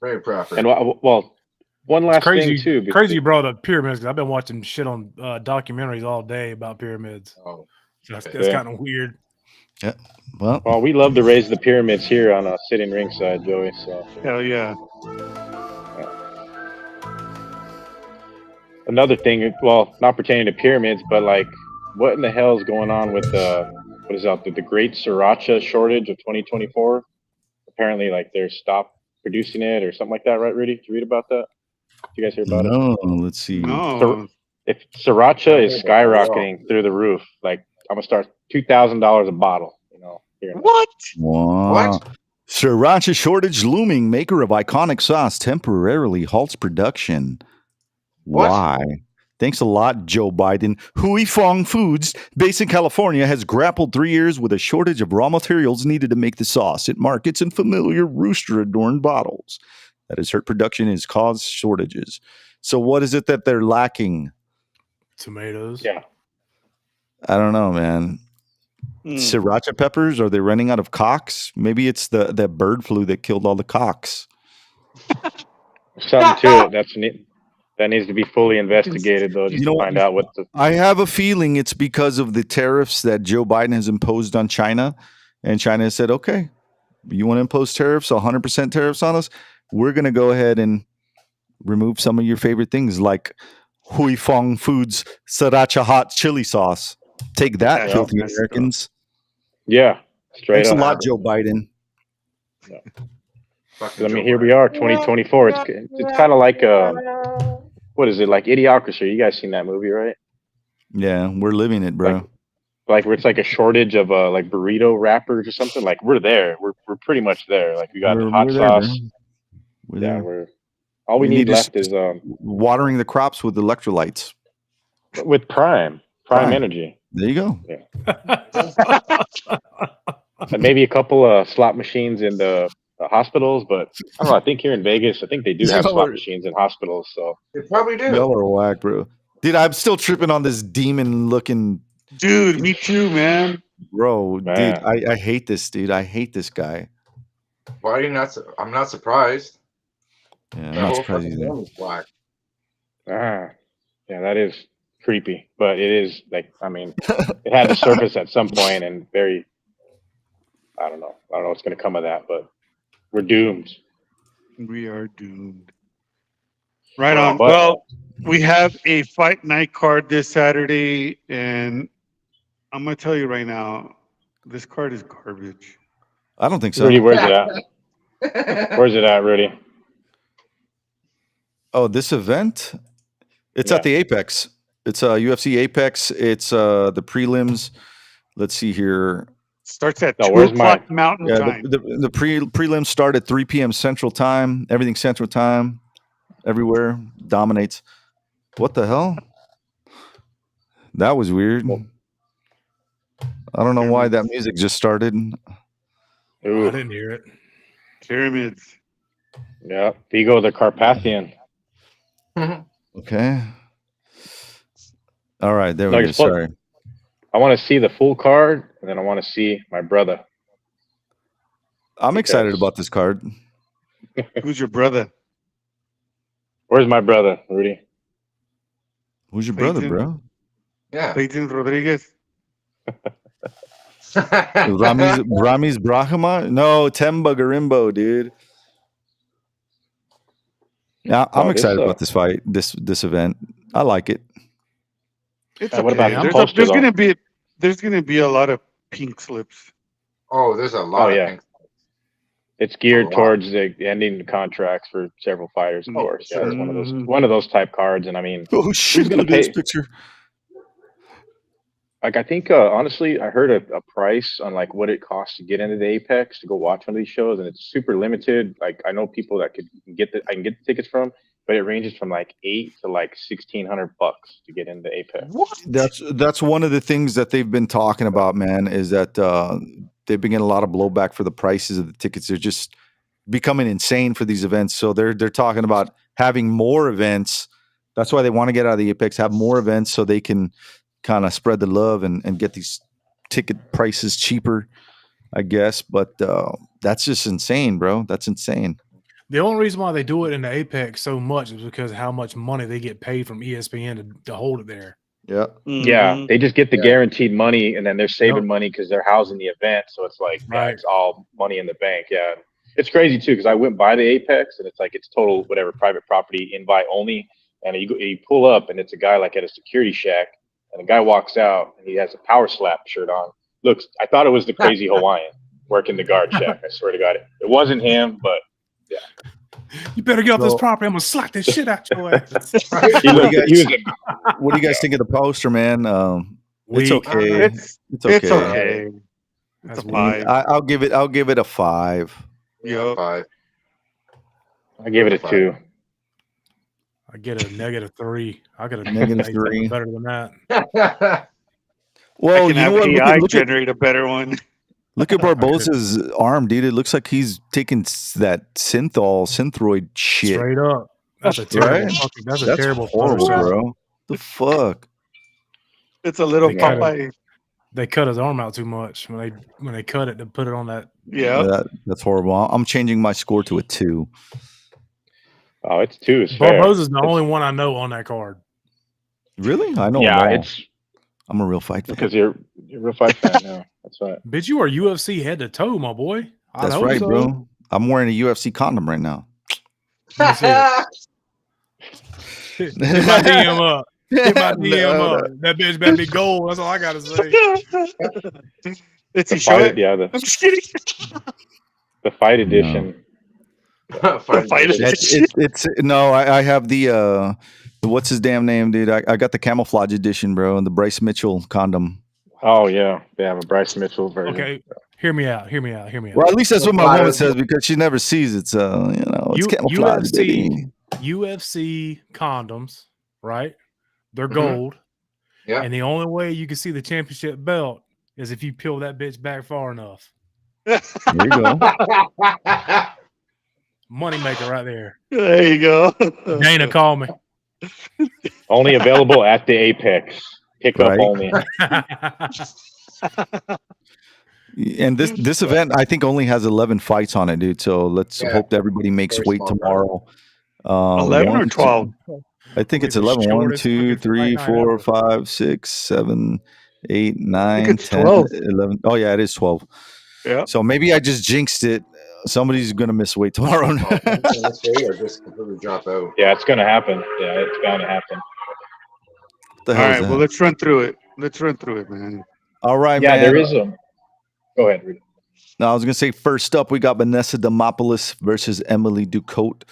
S3: Very proper.
S5: And well, one last thing too.
S6: Crazy you brought up pyramids because I've been watching shit on documentaries all day about pyramids.
S3: Oh,
S6: so that's kind of weird.
S4: Yeah. Well,
S5: Well, we love to raise the pyramids here on sitting ringside, Joey. So
S2: Hell yeah.
S5: another thing, well, not pertaining to pyramids, but like, what in the hell is going on with what is out there? The Great Sriracha shortage of 2024. Apparently, like they're stopped producing it or something like that, right, Rudy? Did you read about that? Did you guys hear about it?
S4: no. Let's see.
S2: No.
S5: If Sriracha is skyrocketing through the roof, like I'm gonna start $2,000 a bottle. You know, here.
S2: What?
S4: Wow.
S3: What?
S4: Sriracha shortage looming. Maker of iconic sauce temporarily halts production.
S3: What?
S4: Why? Thanks a lot, Joe Biden. Hui Fong Foods, based in California, has grappled 3 years with a shortage of raw materials needed to make the sauce it markets in familiar rooster-adorned bottles. That has hurt production and has caused shortages. So what is it that they're lacking?
S6: Tomatoes.
S5: Yeah.
S4: I don't know, man.
S2: Mm.
S4: Sriracha peppers? Are they running out of cocks? Maybe it's that bird flu that killed all the cocks.
S5: Something to it. That needs to be fully investigated, though, just to find out what the.
S4: I have a feeling it's because of the tariffs that Joe Biden has imposed on China. And China has said, okay, you want to impose tariffs, 100% tariffs on us? We're going to go ahead and remove some of your favorite things like Hui Fong Foods Sriracha hot chili sauce. Take that,
S2: Yeah,
S4: filthy
S2: that's
S4: Americans.
S5: Yeah, straight
S4: Thanks
S5: up.
S4: a lot, Joe Biden.
S3: Fucking
S5: I mean,
S3: Joe
S5: here we
S3: Biden.
S5: are, 2024. It's kind of like what is it, like Idiocracy? You guys seen that movie, right?
S4: Yeah, we're living it, bro.
S5: Like where it's like a shortage of like burrito wrappers or something. Like we're there. We're pretty much there. Like we got hot
S4: We're there,
S5: sauce.
S4: bro. We're
S5: Yeah,
S4: there.
S5: all we need
S4: to
S5: left is
S4: watering the crops with electrolytes.
S5: with Prime Energy.
S4: There you go.
S5: And maybe a couple of slot machines in the hospitals, but I don't know. I think here in Vegas, I think they do have slot machines in hospitals. So
S3: They probably do.
S4: Y'all are whack, bro. Dude, I'm still tripping on this demon-looking
S2: Dude, me too, man.
S4: bro.
S5: Man.
S4: Dude, I hate this dude. I hate this guy.
S3: Why are you not? I'm not surprised.
S4: Yeah, I'm
S3: The
S4: not
S3: whole
S4: surprised
S3: fucking
S4: either.
S3: room is black.
S5: yeah, that is creepy, but it is like, I mean, it had to surface at some point, and I don't know what's going to come of that, but we're doomed.
S2: We are doomed. Right on.
S5: But-
S2: Well, we have a fight night card this Saturday, and I'm gonna tell you right now, this card is garbage.
S4: I don't think so.
S5: Rudy, where's it at? Where's it at, Rudy?
S4: Oh, this event? It's
S5: Yeah.
S4: at the Apex. It's UFC Apex. It's the prelims. Let's see here.
S2: Starts at
S5: No,
S2: 2
S5: where's
S2: o'clock
S5: mine?
S2: Mountain
S4: Yeah,
S2: Time.
S4: the prelims start at 3 p.m. Central Time. Everything Central Time. Everywhere dominates. What the hell? That was weird. I don't know why that music just started.
S5: Ooh,
S6: I didn't hear it.
S2: Pyramids.
S5: yeah, Vigo the Carpathian.
S4: Okay. All right, there
S5: No,
S4: we
S5: you're
S4: go.
S5: supposed-
S4: Sorry.
S5: I want to see the full card, and then I want to see my brother.
S4: I'm excited
S5: Because-
S4: about this card.
S2: Who's your brother?
S5: Where's my brother, Rudy?
S4: Who's your brother,
S2: Clayton.
S4: bro?
S3: Yeah.
S2: Clayton Rodriguez.
S4: Ramis Brahma? No, Temba Garimbo, dude. Yeah, I'm
S5: Oh,
S4: excited
S5: this,
S4: about this fight, this event. I like it.
S2: It's
S5: What
S2: okay.
S5: about
S6: the
S2: There's,
S5: poster,
S2: there's gonna be a lot of pink slips.
S3: Oh, there's a lot
S5: yeah.
S3: of things.
S5: It's geared
S3: Oh, wow.
S5: towards the ending the contracts for several fighters, of
S3: Oh,
S5: course. Yeah,
S3: sure.
S5: it's
S2: Mhm.
S5: one of those type cards, and I mean,
S4: Oh shit!
S5: gonna
S4: Look at this
S5: pay?
S4: picture.
S5: like I think honestly, I heard a price on like what it costs to get into the Apex to go watch one of these shows, and it's super limited. Like I know people that I can get the tickets from, but it ranges from like $800 to like $1,600 to get into Apex.
S2: What?
S4: That's one of the things that they've been talking about, man. Is that they've been getting a lot of blowback for the prices of the tickets. They're just becoming insane for these events. So they're talking about having more events. That's why they want to get out of the Apex, have more events so they can kind of spread the love and get these ticket prices cheaper, I guess. But that's just insane, bro. That's insane.
S6: The only reason why they do it in the Apex so much is because of how much money they get paid from ESPN to hold it there.
S4: Yeah.
S5: Yeah, they just get the guaranteed money, and then they're saving
S6: Yep.
S5: money because they're housing the event. So it's like, yeah,
S6: Right.
S5: it's all money in the bank. Yeah, it's crazy too because I went by the Apex, and it's like it's total whatever private property invite only. And you pull up, and it's a guy like at a security shack, and the guy walks out, and he has a Power Slap shirt on. Looks, I thought it was the crazy Hawaiian working the guard shack. I swear to God, it wasn't him, but yeah.
S6: You better get off this property. I'm gonna slap this shit out your ass.
S4: What do you guys think of the poster, man? It's okay.
S2: It's
S4: okay.
S2: It's okay. It's a
S6: That's
S2: 5.
S4: I'll give it a 5.
S3: Yeah, 5.
S5: I gave it a 2.
S6: I get a -3. I got a
S4: -3.
S6: better than that.
S4: Well,
S2: I can
S4: you know
S2: have
S4: what?
S2: AI
S4: Look at
S2: generate a better one.
S4: Look at Barbosa's arm, dude. It looks like he's taking that synthroid shit.
S6: Straight up. That's a terrible fucking, that's a terrible
S4: horrible,
S6: Photoshop.
S4: bro. The fuck?
S2: It's a little
S6: They cut
S2: Popeye.
S6: They cut his arm out too much when they cut it to put it on that.
S2: Yeah.
S4: That's horrible. I'm changing my score to a 2.
S5: Oh, it's 2 is fair.
S6: Barbosa's the only one I know on that card.
S4: Really? I know.
S5: Yeah,
S4: I'm a real fight fan.
S5: because you're a real fight fan now. That's right.
S6: Bitch, you are UFC head to toe, my boy. I
S4: That's
S6: hope
S4: right,
S6: so.
S4: bro. I'm wearing a UFC condom right now.
S6: Let me see it. Hit my DM up. Hit my DM up. That bitch better be gold. That's all I gotta say.
S2: It's
S5: The
S2: a show.
S5: fight, yeah,
S2: I'm just kidding.
S5: the fight edition.
S4: It's no. I have the what's his damn name, dude? I got the camouflage edition, bro, and the Bryce Mitchell condom.
S5: Oh yeah, they have a Bryce Mitchell version.
S6: Okay, hear me out.
S4: Well, at least that's what my woman says because she never sees it. So it's camouflage, baby.
S6: UFC condoms, right? They're
S3: Mhm.
S6: gold.
S3: Yeah.
S6: And the only way you can see the championship belt is if you peel that bitch back far enough.
S4: There you go.
S6: Moneymaker right there.
S2: There you go.
S6: Dana, call me.
S5: Only available at the Apex. Pickup
S4: Right.
S5: only.
S4: And this event, I think, only has 11 fights on it, dude. So let's hope that everybody makes
S3: Very
S4: weight
S3: small
S4: tomorrow.
S2: 11 or 12?
S4: I think it's
S6: It'll be the
S4: 11. 1,
S6: shortest
S4: 2,
S6: fucking
S4: 3,
S6: fight night
S4: 4,
S6: ever.
S4: 5, 6, 7, 8, 9,
S2: it's
S4: 10,
S2: 12.
S4: 11. Oh, yeah, it is 12.
S2: Yeah.
S4: So maybe I just jinxed it. Somebody's going to miss weight tomorrow.
S3: Or just completely drop out.
S5: Yeah, it's gonna happen. Yeah, it's bound to happen.
S4: What the
S2: All
S4: hell is
S2: right.
S4: that?
S2: Well, let's run through it. Man.
S4: All right,
S5: Yeah,
S4: man.
S5: there is a. Go ahead. Reed.
S4: No, I was gonna say first up, we got Vanessa Demopoulos versus Emily Ducote.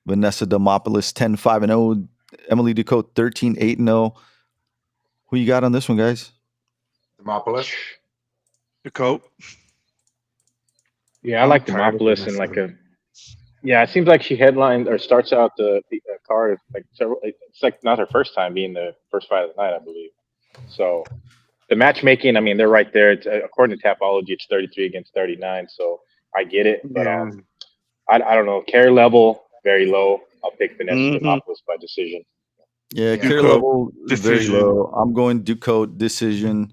S4: Vanessa Demopoulos 10-5-0. Emily Ducote 13-8-0. Who you got on this one, guys?
S3: Demopoulos.
S2: The coat.
S5: Yeah, I like
S2: tired of
S5: Demopoulos
S2: this
S5: and like
S2: one.
S5: Yeah, it seems like she headlined or starts out the card like several. It's like not her first time being the first fight of the night, I believe. So the matchmaking, I mean, they're right there. It's, according to Tapology, it's 33 against 39. So I get it, but
S2: Yeah.
S5: I don't know. Care level very low. I'll pick Vanessa
S2: Mhm.
S5: Demopoulos by decision.
S4: Yeah,
S3: Ducote
S4: care level very
S2: decision.
S4: low. I'm going Ducote decision.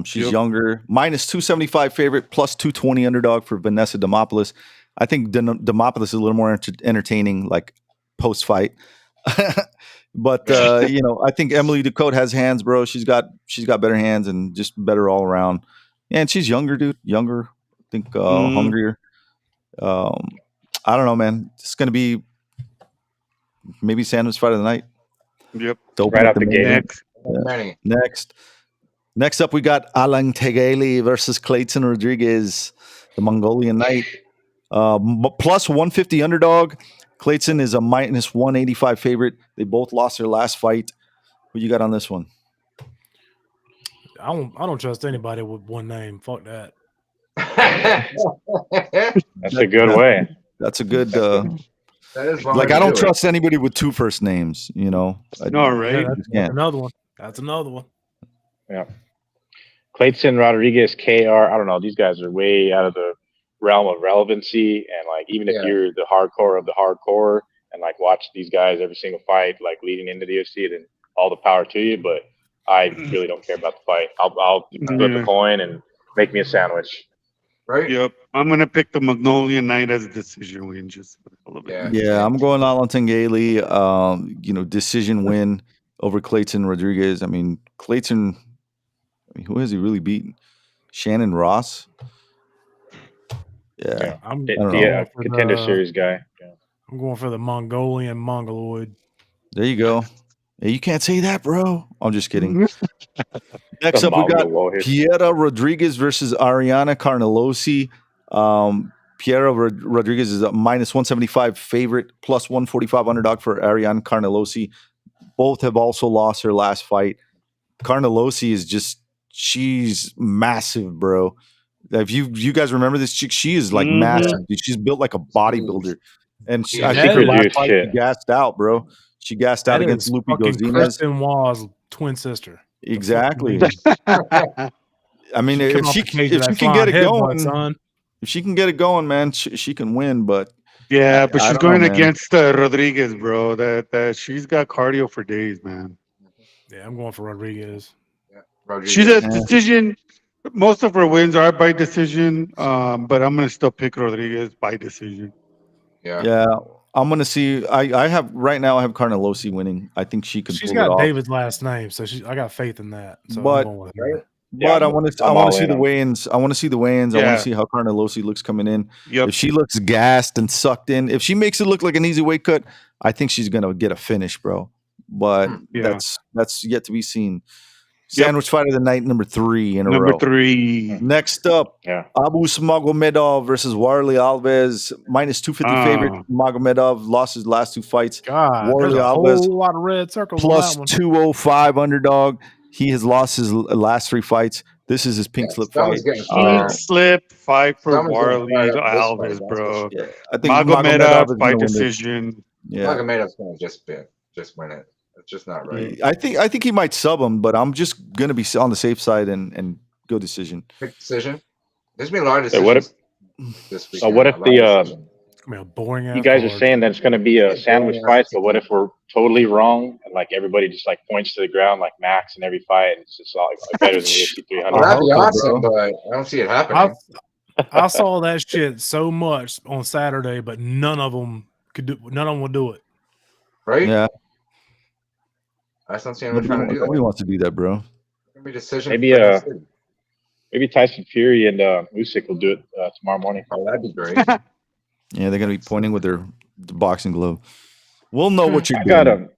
S4: She's
S2: Yep.
S4: younger. Minus 275 favorite, plus 220 underdog for Vanessa Demopoulos. I think Demopoulos is a little more entertaining, like post fight. But I think Emily Ducote has hands, bro. She's got better hands and just better all around. And she's younger, dude. Younger. I think hungrier. I don't know, man. It's gonna be maybe Sandwich fight of the night.
S2: Yep.
S4: Dope
S5: Right
S4: at
S5: out the gate.
S2: Next.
S3: Many.
S4: Next up, we got Alan Tegeli versus Clayton Rodriguez, the Mongolian Knight. Plus 150 underdog. Clayton is a minus 185 favorite. They both lost their last fight. Who you got on this one?
S6: I don't trust anybody with one name. Fuck that.
S5: That's a good way.
S4: That's a good.
S3: That is one
S4: Like
S3: way
S4: I
S3: to
S4: don't
S3: do it.
S4: trust anybody with two first names. You know.
S2: All right.
S6: That's
S4: can't.
S6: another one. That's another one.
S5: Yeah. Clayton Rodriguez, KR. I don't know. These guys are way out of the realm of relevancy. And like, even if
S3: Yeah.
S5: you're the hardcore of the hardcore and like watch these guys every single fight, like leading into the UFC, then all the power to you. But I really don't care about the fight. I'll flip a coin and make me a sandwich.
S3: Right?
S2: Yep. I'm gonna pick the Mongolian Knight as a decision win. Just for the hell of it.
S3: Yeah.
S4: Yeah, I'm going Alan Tegeli. Decision win over Clayton Rodriguez. I mean, Clayton. I mean, who has he really beaten? Shannon Ross. Yeah,
S6: I'm
S4: I don't
S5: The
S4: know.
S5: contender series guy. Yeah.
S6: I'm going for the Mongolian Mongoloid.
S4: There you go. Hey, you can't say that, bro. I'm just kidding. Next
S5: The
S4: up, we got
S5: Mongoloid.
S4: Piera Rodriguez versus Ariana Carnelosi. Piera Rodriguez is a minus 175 favorite, plus 145 underdog for Ariana Carnelosi. Both have also lost her last fight. Carnelosi is just, she's massive, bro. If you guys remember this chick, she is like massive. Dude. She's built like a bodybuilder. And
S3: Yeah,
S4: I
S3: she
S4: think her last
S5: produced
S4: fight,
S5: shit.
S4: she gassed out, bro. She gassed out
S6: That
S4: against
S6: is
S4: Lupe
S6: fucking
S4: Gozines.
S6: Kristen Waugh's twin sister.
S4: Exactly.
S6: The
S4: I mean,
S6: She
S4: if
S6: come off
S4: she
S6: the cage with
S4: if
S6: that
S4: she can get
S6: flying
S4: it
S6: headbutt,
S4: going,
S6: son.
S4: if she can get it going, man, she can win. But
S2: Yeah, but
S4: I
S2: she's
S4: don't know,
S2: going
S4: man.
S2: against Rodriguez, bro. That she's got cardio for days, man.
S6: Yeah, I'm going for Rodriguez.
S3: Rodriguez.
S2: She's a decision. Most of her wins are by decision, but I'm gonna still pick Rodriguez by decision.
S4: Yeah, I'm gonna see. I have right now. I have Carnelosi winning. I think she can
S6: She's
S4: pull it
S6: got
S4: off.
S6: David's last name, so I got faith in that. So
S4: But-
S6: I'm going with her.
S4: But I want to
S5: all
S4: see
S5: in
S4: the
S5: on-
S4: weigh-ins. I want to see the weigh-ins. I want
S2: Yeah.
S4: to see how Carnelosi looks coming in.
S2: Yep.
S4: If she looks gassed and sucked in, if she makes it look like an easy weight cut, I think she's gonna get a finish, bro. But
S2: Yeah.
S4: that's yet to be seen. Sandwich fight of the night, number 3 in a
S2: Number
S4: row.
S2: 3.
S4: Next up,
S5: Yeah.
S4: Abu Magomedov versus Warley Alves, minus 250 favorite. Magomedov lost his last 2 fights.
S6: God,
S4: Warley
S6: there's a
S4: Alves
S6: whole lot of red circles
S4: plus
S6: on that one.
S4: 205 underdog. He has lost his last 3 fights. This is his pink slip fight.
S3: Someone's getting
S2: Pink
S3: fired.
S2: slip fight for
S3: Someone's getting
S2: Warley
S3: fired up this fight,
S2: Alves,
S3: that's for
S2: bro.
S3: sure.
S4: I think
S2: Magomedov
S4: is
S2: by
S4: gonna win this.
S2: decision.
S4: Yeah,
S3: Magomedov's going to just win it. It's just not right.
S4: I think he might sub him, but I'm just gonna be on the safe side and go decision.
S3: Quick decision. There's been a lot of
S5: So
S3: decisions
S5: what if-
S3: this week.
S5: So what if the
S6: I mean, a boring ass
S5: you guys are
S6: card.
S5: saying that it's going to be a sandwich fight, but what if we're totally wrong and like everybody just like points to the ground like Max in every fight and it's just all like, better than UFC 300?
S3: That'd be
S4: I hope so,
S3: awesome,
S4: bro.
S3: but I don't see it happening.
S6: I saw that shit so much on Saturday, but none of them would do it.
S3: Right?
S4: Yeah,
S3: I just don't see anyone trying to do
S4: nobody
S3: that.
S4: wants to do that, bro.
S3: Maybe decision.
S5: Maybe,
S3: for the city.
S5: Maybe Tyson Fury and Usyk will do it tomorrow morning.
S3: Oh, that'd be great.
S4: Yeah, they're gonna be pointing with their boxing glove. We'll know what you're doing.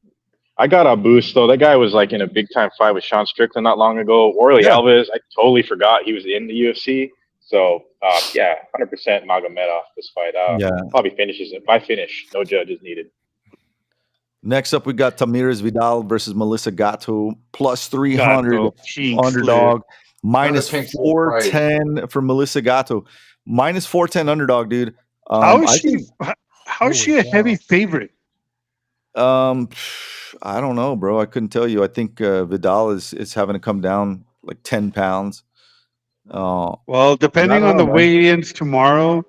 S5: I got a boost though. That guy was like in a big time fight with Sean Strickland not long ago. Warley
S4: Yeah.
S5: Alves, I totally forgot he was in the UFC. So yeah, 100% Magomedov this fight.
S4: Yeah.
S5: Probably finishes it. If I finish, no judges needed.
S4: Next up, we got Tamiris Vidal versus Melissa Gatto, plus 300
S2: Gato, pink
S4: underdog,
S2: slip.
S4: minus
S3: Another pink slip
S4: 410 for Melissa Gatto, minus 410 underdog, dude.
S2: How is
S4: I
S2: she? How is she a heavy favorite?
S4: I don't know, bro. I couldn't tell you. I think Vidal is having to come down like 10 pounds.
S2: Well, depending
S4: I
S2: on the
S4: don't know, man.
S2: weigh-ins tomorrow,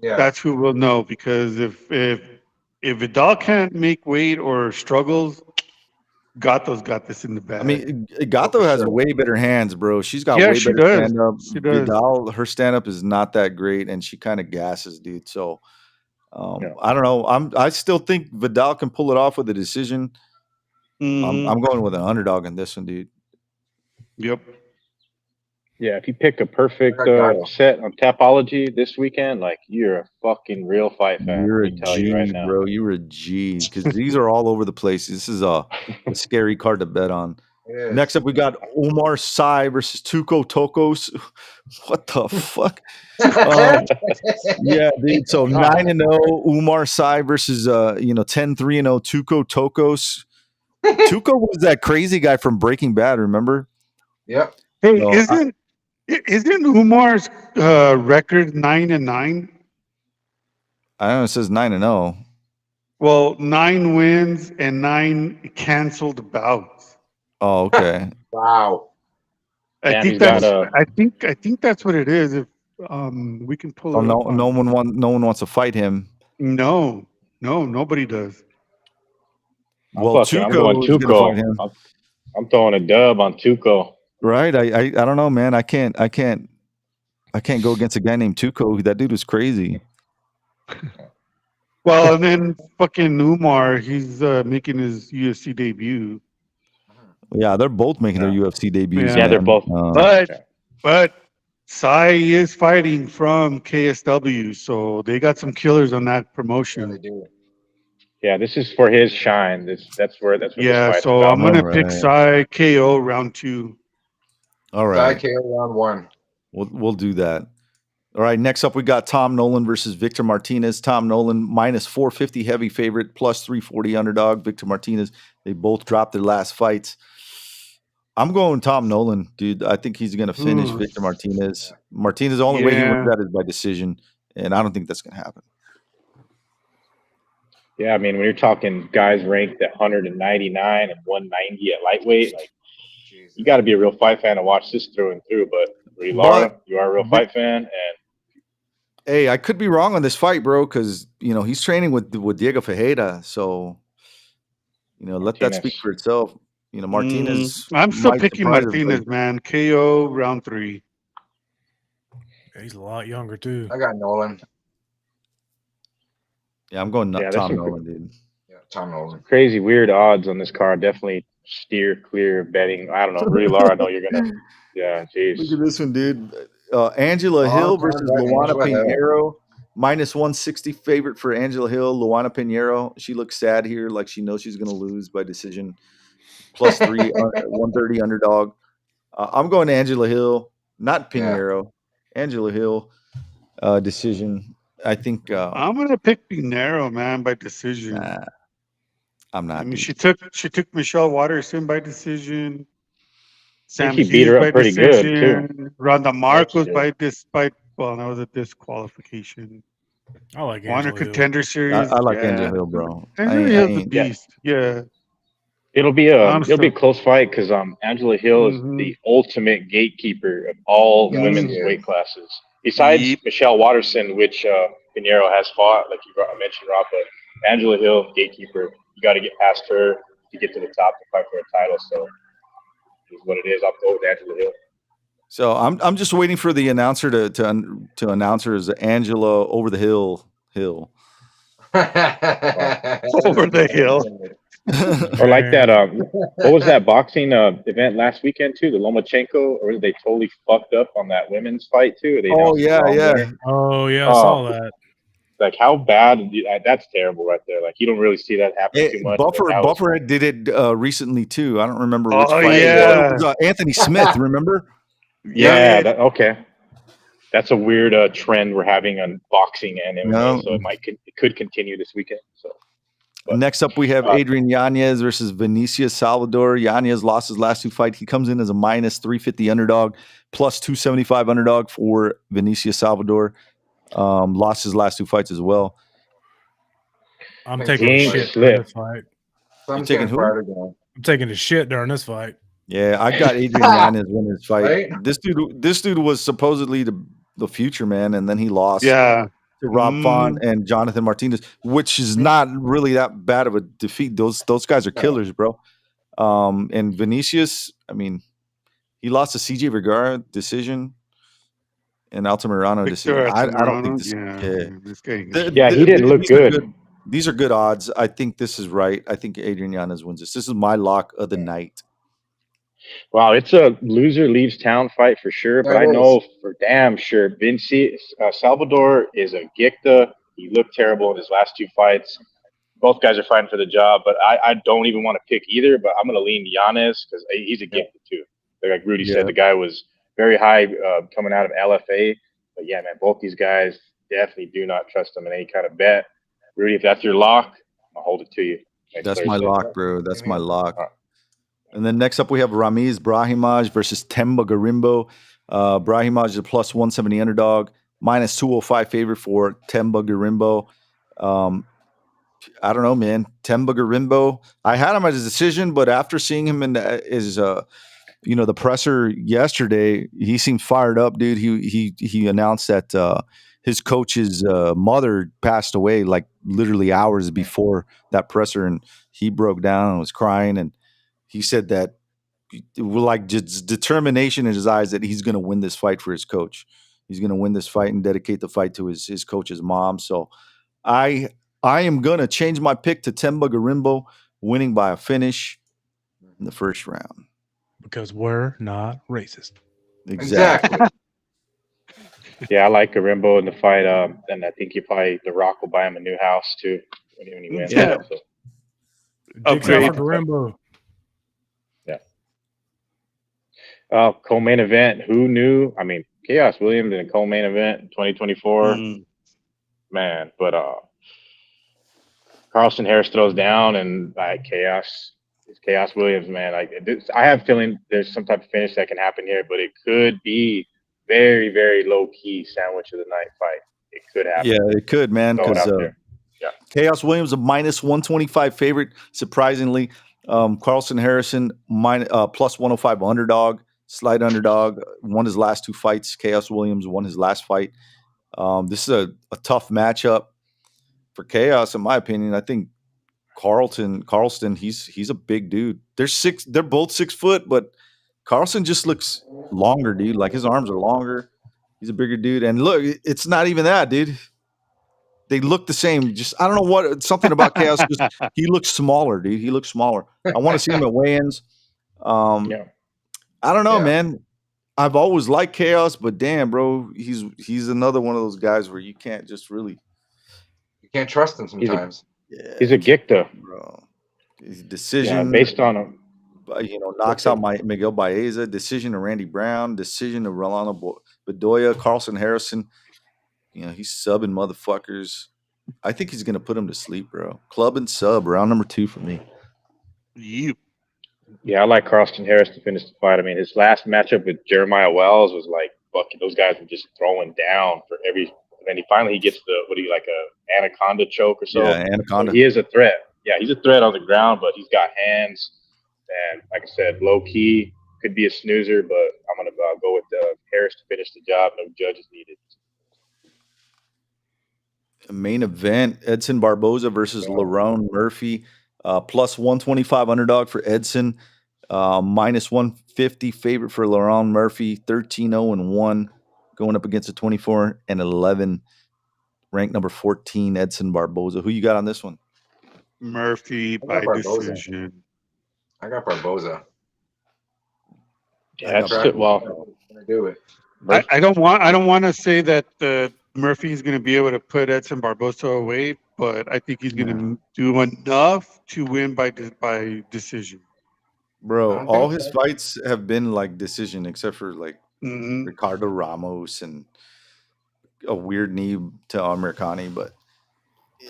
S3: Yeah.
S2: that's who we'll know. Because if Vidal can't make weight or struggles, Gato's got this in the bag.
S4: I mean, Gatto has way better hands, bro. She's got
S2: Yeah,
S4: way
S2: she
S4: better
S2: does.
S4: stand up.
S2: She does.
S4: Vidal, her stand up is not that great, and she kind of gasses, dude. So
S5: Yeah.
S4: I don't know. I still think Vidal can pull it off with a decision.
S2: Mhm.
S4: I'm going with an underdog in this one, dude.
S2: Yep.
S5: Yeah, if you pick a perfect
S3: I got Gatto.
S5: set on Tapology this weekend, like you're a fucking real fight fan.
S4: You're a
S5: Let me tell
S4: G,
S5: you right now.
S4: bro. You're a G because these are all over the place. This is a scary card to bet on.
S3: It is.
S4: Next up, we got Omar Sy versus Tuco Tokos. What the fuck? Yeah, dude. So 9-0 Umar Sy versus 10-3-0 Tuco Tokos. Tuco was that crazy guy from Breaking Bad, remember?
S3: Yep.
S2: Hey,
S4: No,
S2: isn't Umar's record 9-9?
S4: I don't know. It says 9-0.
S2: Well, 9 wins and 9 canceled bouts.
S4: Oh, okay.
S3: Wow.
S2: I
S5: Damn,
S2: think
S5: he's
S2: that's.
S5: got
S2: I think that's what it is. If we can pull
S4: Oh,
S2: it.
S4: no
S2: up on-
S4: no one wants to fight him.
S2: No, nobody does.
S4: Well,
S5: I'm
S4: Tuco
S5: going
S4: is gonna fight him.
S5: Tuco. I'm throwing a dub on Tuco.
S4: Right? I don't know, man. I can't go against a guy named Tuco. That dude was crazy.
S2: Well, and then fucking Umar, he's making his UFC debut.
S4: Yeah, they're both making their
S5: Yeah.
S4: UFC debuts.
S2: Yeah,
S5: they're
S4: man.
S5: both.
S2: But Sai is fighting from KSW, so they got some killers on that
S3: Yeah,
S2: promotion.
S3: they do.
S5: Yeah, this is for his shine. That's what this
S2: Yeah,
S5: fight's
S2: so
S5: about.
S2: I'm gonna
S4: All
S2: pick
S4: right.
S2: Sai KO round 2.
S4: All
S3: Sai
S4: right.
S3: KO round 1.
S4: We'll do that. All right. Next up, we got Tom Nolan versus Victor Martinez. Tom Nolan minus 450 heavy favorite, plus 340 underdog. Victor Martinez. They both dropped their last fights. I'm going Tom Nolan, dude. I think he's gonna finish
S2: Ooh.
S4: Victor Martinez. Martinez, the only way he wins
S2: Yeah.
S4: that is by decision, and I don't think that's gonna happen.
S5: Yeah, I mean, when you're talking guys ranked at 199 and 190 at lightweight, like
S3: Jesus.
S5: you got to be a real fight fan to watch this through and through. But
S4: But
S5: Laura, you are a real
S4: Vic-
S5: fight fan, and
S4: Hey, I could be wrong on this fight, bro, because he's training with Diego Ferreira, so let that speak
S5: Martinez.
S4: for itself. Martinez
S2: I'm still
S4: might
S2: picking
S4: surprise everybody.
S2: Martinez, man. KO round 3.
S6: He's a lot younger too.
S3: I got Nolan.
S4: Yeah, I'm going
S5: Yeah, there's
S4: Tom
S5: some
S4: Nolan, dude.
S3: Yeah, Tom Nolan.
S5: crazy weird odds on this card. Definitely steer clear betting. I don't know. Really, Laura, I know you're gonna. Yeah, jeez.
S4: Look at this one, dude. Angela Hill versus Luana Pinheiro. Minus 160 favorite for Angela Hill. Luana Pinheiro. She looks sad here, like she knows she's going to lose by decision. Plus 130 underdog. I'm going to Angela Hill, not Pinheiro. Angela Hill decision. I think.
S2: I'm gonna pick Pinheiro, man, by decision.
S4: Nah, I'm not.
S2: I mean,
S4: dude.
S2: she took Michelle Watterson by decision. Sam
S5: he beat
S2: Hughes
S5: her up
S2: by
S5: pretty good, too.
S2: decision. Ronda Marcos
S5: did.
S2: by well, that was a disqualification.
S6: I like
S2: Warner
S6: Angela Hill.
S2: Contender Series.
S4: I like
S2: yeah.
S4: Angela Hill, bro.
S2: Angela Hill's a beast. Yeah.
S5: It'll be
S2: I'm
S5: a
S2: still-
S5: close fight because Angela Hill is the ultimate gatekeeper of all
S3: Yeah,
S5: women's
S3: she is.
S5: weight classes. Besides
S2: Yep.
S5: Michelle Watterson, which Pinheiro has fought, like you mentioned, Rob, but Angela Hill, gatekeeper. You got to get past her to get to the top to fight for a title. So is what it is. I'll go with Angela Hill.
S4: So I'm just waiting for the announcer to announce her as Angela over the hill.
S2: Over the hill.
S5: Or like that. What was that boxing event last weekend too? The Lomachenko, or they totally fucked up on that women's fight too? They
S4: Oh
S5: announced the wrong winner.
S6: Oh yeah, I saw that.
S5: Like how bad? That's terrible right there. Like you don't really see that happen too much.
S4: Buffer did it recently too. I don't remember which
S2: Oh,
S4: fight.
S2: yeah.
S4: It was, Anthony Smith. Remember?
S5: Yeah. Okay. That's a weird trend we're having on boxing and MMA,
S4: No.
S5: so it could continue this weekend. So. But,
S4: next up, we have Adrian Yanez versus Vinicius Salvador. Yanez lost his last 2 fights. He comes in as a minus 350 underdog, plus 275 underdog for Vinicius Salvador. Lost his last 2 fights as well.
S6: I'm taking a shit during this fight.
S4: You taking who?
S6: I'm taking a shit during this fight.
S4: Yeah, I got Adrian Yanez winning this fight.
S3: Right?
S4: This dude was supposedly the future, man, and then he lost.
S2: Yeah.
S4: To Rob Font and Jonathan Martinez, which is not really that bad of a defeat. Those guys are killers, bro. And Vinicius, I mean, he lost to CJ Vergara decision and Altamirano decision. I don't think this.
S2: This guy.
S5: He didn't look good.
S4: These are good odds. I think this is right. I think Adrian Yanez wins this. This is my lock of the night.
S5: Wow, it's a loser leaves town fight for sure, but I know for damn sure Salvador is a gicta. He looked terrible in his last 2 fights. Both guys are fighting for the job, but I don't even want to pick either, but I'm going to lean Yanez because he's a gicta too. Like Rudy said, the guy was very high coming out of LFA. But yeah, man, both these guys definitely do not trust them in any kind of bet. Rudy, if that's your lock, I'll hold it to you.
S4: That's my lock, bro. That's my lock. And then next up, we have Ramiz Brahimaj versus Temba Garimbo. Brahimaj is a plus 170 underdog, minus 205 favorite for Temba Garimbo. I don't know, man. Temba Garimbo. I had him as a decision, but after seeing him in the presser yesterday, he seemed fired up, dude. He announced that his coach's mother passed away like literally hours before that presser, and he broke down and was crying, and he said that like just determination in his eyes that he's going to win this fight for his coach. He's going to win this fight and dedicate the fight to his coach's mom. So I am going to change my pick to Temba Garimbo winning by a finish. in the first round.
S6: Because we're not racist.
S4: Exactly.
S5: Yeah, I like Garimbo in the fight. And I think The Rock will buy him a new house too when he wins.
S2: Yeah.
S5: So,
S6: Dicks out
S2: Upgrade.
S6: for Garimbo.
S5: Co-main event. Who knew? I mean, Chaos Williams in a co-main event in 2024. Man, but Carlston Harris throws down, and Chaos Williams, man. I have a feeling there's some type of finish that can happen here, but it could be very, very low key sandwich of the night fight. It could happen.
S4: Yeah, it could, man.
S5: Throw it
S4: Because
S5: out there. Yeah.
S4: Chaos Williams a minus 125 favorite. Surprisingly, Carlston Harrison plus 105 underdog. Slight underdog. Won his last two fights. Chaos Williams won his last fight. This is a tough matchup for Chaos, in my opinion. I think Carlston, he's a big dude. They're both 6 foot, but Carlston just looks longer, dude. Like his arms are longer. He's a bigger dude. And look, it's not even that, dude. They look the same. Just I don't know what something about Chaos. Just, he looks smaller, dude. He looks smaller. I want to see him at weigh-ins. I don't know, man. I've always liked Chaos, but damn, bro, he's another one of those guys where you can't just really.
S3: You can't trust him sometimes.
S5: He's a gicta,
S4: bro. His decision
S5: based on him.
S4: Knocks out Miguel Baeza. Decision to Randy Brown. Decision to Rolando Bedoya. Carlston Harrison. He's subbing motherfuckers. I think he's gonna put him to sleep, bro. Club and sub, round number 2 for me.
S5: Yeah, I like Carlston Harris to finish the fight. I mean, his last matchup with Jeremiah Wells was like, fucking, those guys were just throwing down for every. And he gets a anaconda choke or so.
S4: Yeah, anaconda.
S5: But he is a threat. Yeah, he's a threat on the ground, but he's got hands. And like I said, low key, could be a snoozer, but I'm gonna go with Harris to finish the job. No judges needed.
S4: Main event: Edson Barboza versus Lerone Murphy. Plus 125 underdog for Edson. Minus 150 favorite for Lerone Murphy. 13-0-1, going up against a 24-11 ranked number 14 Edson Barboza. Who you got on this one?
S2: Murphy by decision.
S3: I got Barboza.
S5: Yeah, that's it. Well,
S3: do it.
S2: I don't want to say that Murphy is going to be able to put Edson Barboza away, but I think he's going to do enough to win by decision.
S4: Bro, all his fights have been like decision, except for Ricardo Ramos and a weird knee to Amirkhani. But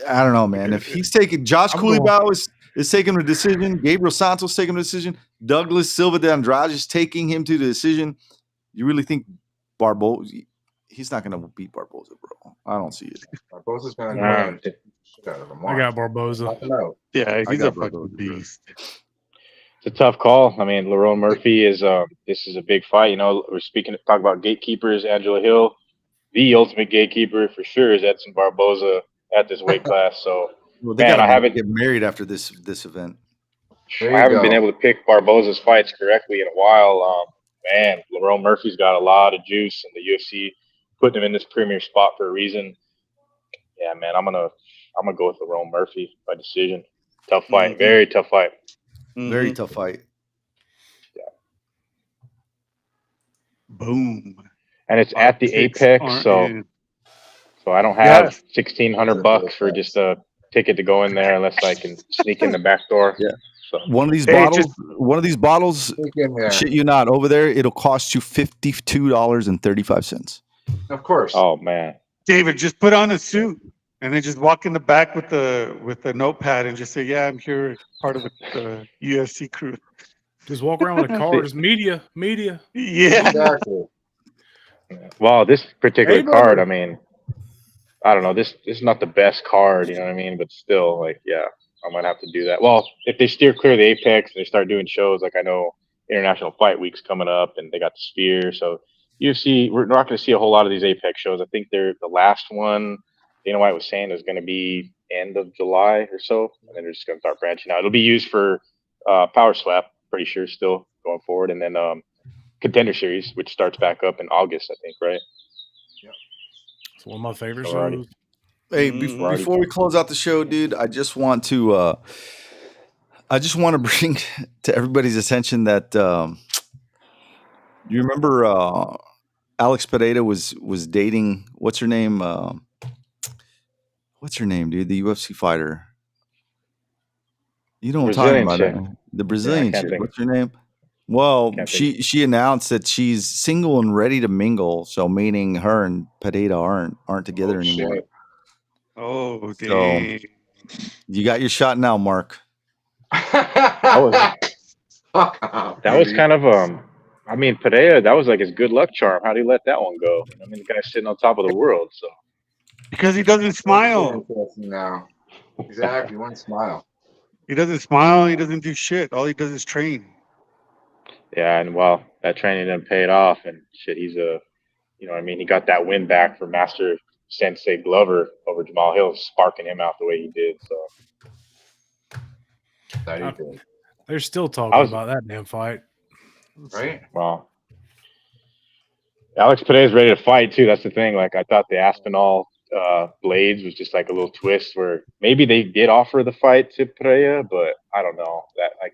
S4: I don't know, man. If he's taking Josh Coulibaugh is taking the decision, Gabriel Santos taking the decision, Douglas Silva de Andrade is taking him to the decision. You really think Barboza? He's not going to beat Barboza, bro. I don't see it.
S3: Barboza's going to win.
S6: I got Barboza.
S2: Yeah, he's a fucking beast.
S5: It's a tough call. I mean, Lerone Murphy is this is a big fight. We're talk about gatekeepers. Angela Hill, the ultimate gatekeeper for sure, is Edson Barboza at this weight class. So,
S4: I haven't get married after this event.
S5: I haven't been able to pick Barboza's fights correctly in a while. Lerone Murphy's got a lot of juice, and the UFC putting him in this premier spot for a reason. Yeah, man, I'm gonna go with Lerone Murphy by decision. Tough fight, very tough fight.
S4: Very tough fight.
S5: Yeah.
S2: Boom.
S5: And it's at the Apex, so I don't have $1,600 for just a ticket to go in there unless I can sneak in the back door.
S4: Yeah.
S5: So.
S4: One of these bottles, shit you not, over there, it'll cost you $52.35.
S3: Of course.
S5: Oh man.
S2: David, just put on a suit and then just walk in the back with the notepad and just say, "Yeah, I'm here, part of the UFC crew."
S6: Just walk around with a card. Just media.
S2: Yeah.
S3: Exactly.
S5: Well, this particular card, I mean, I don't know. This is not the best card, you know what I mean? But still, I might have to do that. Well, if they steer clear of the Apex and they start doing shows, I know International Fight Week's coming up and they got the Sphere. So UFC, we're not going to see a whole lot of these Apex shows. I think the last one, Dana White was saying, is going to be end of July or so. And then they're just going to start branching out. It'll be used for Power Slap, pretty sure, still going forward. And then Contender Series, which starts back up in August, I think, right?
S6: Yeah. It's one of my favorite shows.
S4: Hey, before we close out the show, dude, I just want to I just want to bring to everybody's attention that you remember Alex Pereira was dating what's her name, dude? The UFC fighter. You know what I'm talking
S5: Brazilian
S4: about?
S5: chick.
S4: The
S5: Yeah, I
S4: Brazilian
S5: can't
S4: chick.
S5: think.
S4: What's her name? Well,
S5: Can't think.
S4: she announced that she's single and ready to mingle. So meaning her and Pereira aren't together anymore.
S3: Shit.
S2: Oh,
S4: So
S2: dang.
S4: you got your shot now, Mark.
S3: Fuck off,
S5: That was
S3: dude.
S5: kind of I mean, Pereira, that was like his good luck charm. How do you let that one go? I mean, the guy's sitting on top of the world. So
S2: Because he doesn't smile.
S3: Interesting now. Exactly. One smile.
S2: He doesn't smile. He doesn't do shit. All he does is train.
S5: yeah, and well, that training didn't pay it off, and shit, he's a, you know, what I mean, he got that win back for Master Sensei Glover over Jamal Hill, sparking him out the way he did. So
S3: That he did.
S6: They're still talking about that damn fight.
S3: Right?
S5: well, Alex Pereira's ready to fight too. That's the thing. Like I thought the Aspinall blades was just like a little twist where maybe they did offer the fight to Pereira, but I don't know that like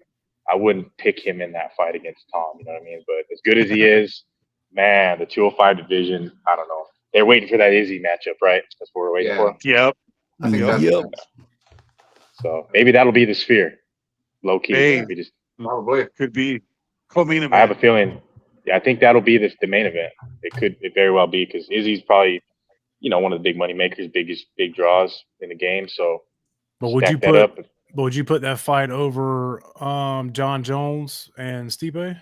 S5: I wouldn't pick him in that fight against Tom. You know what I mean? But as good as he is, man, the 205 division, I don't know. They're waiting for that Izzy matchup, right? That's what we're waiting for.
S2: Yep.
S3: I think that's
S4: Yep.
S5: So maybe that'll be the sphere, low key.
S2: Hey.
S5: We just,
S3: probably.
S2: Could be co-main event.
S5: I have a feeling. Yeah, I think that'll be the main event. It very well be because Izzy's probably, you know, one of the big money makers, big draws in the game. So,
S6: But would you
S5: stack that
S6: put
S5: up.
S6: but would you put that fight over John Jones and Stipe?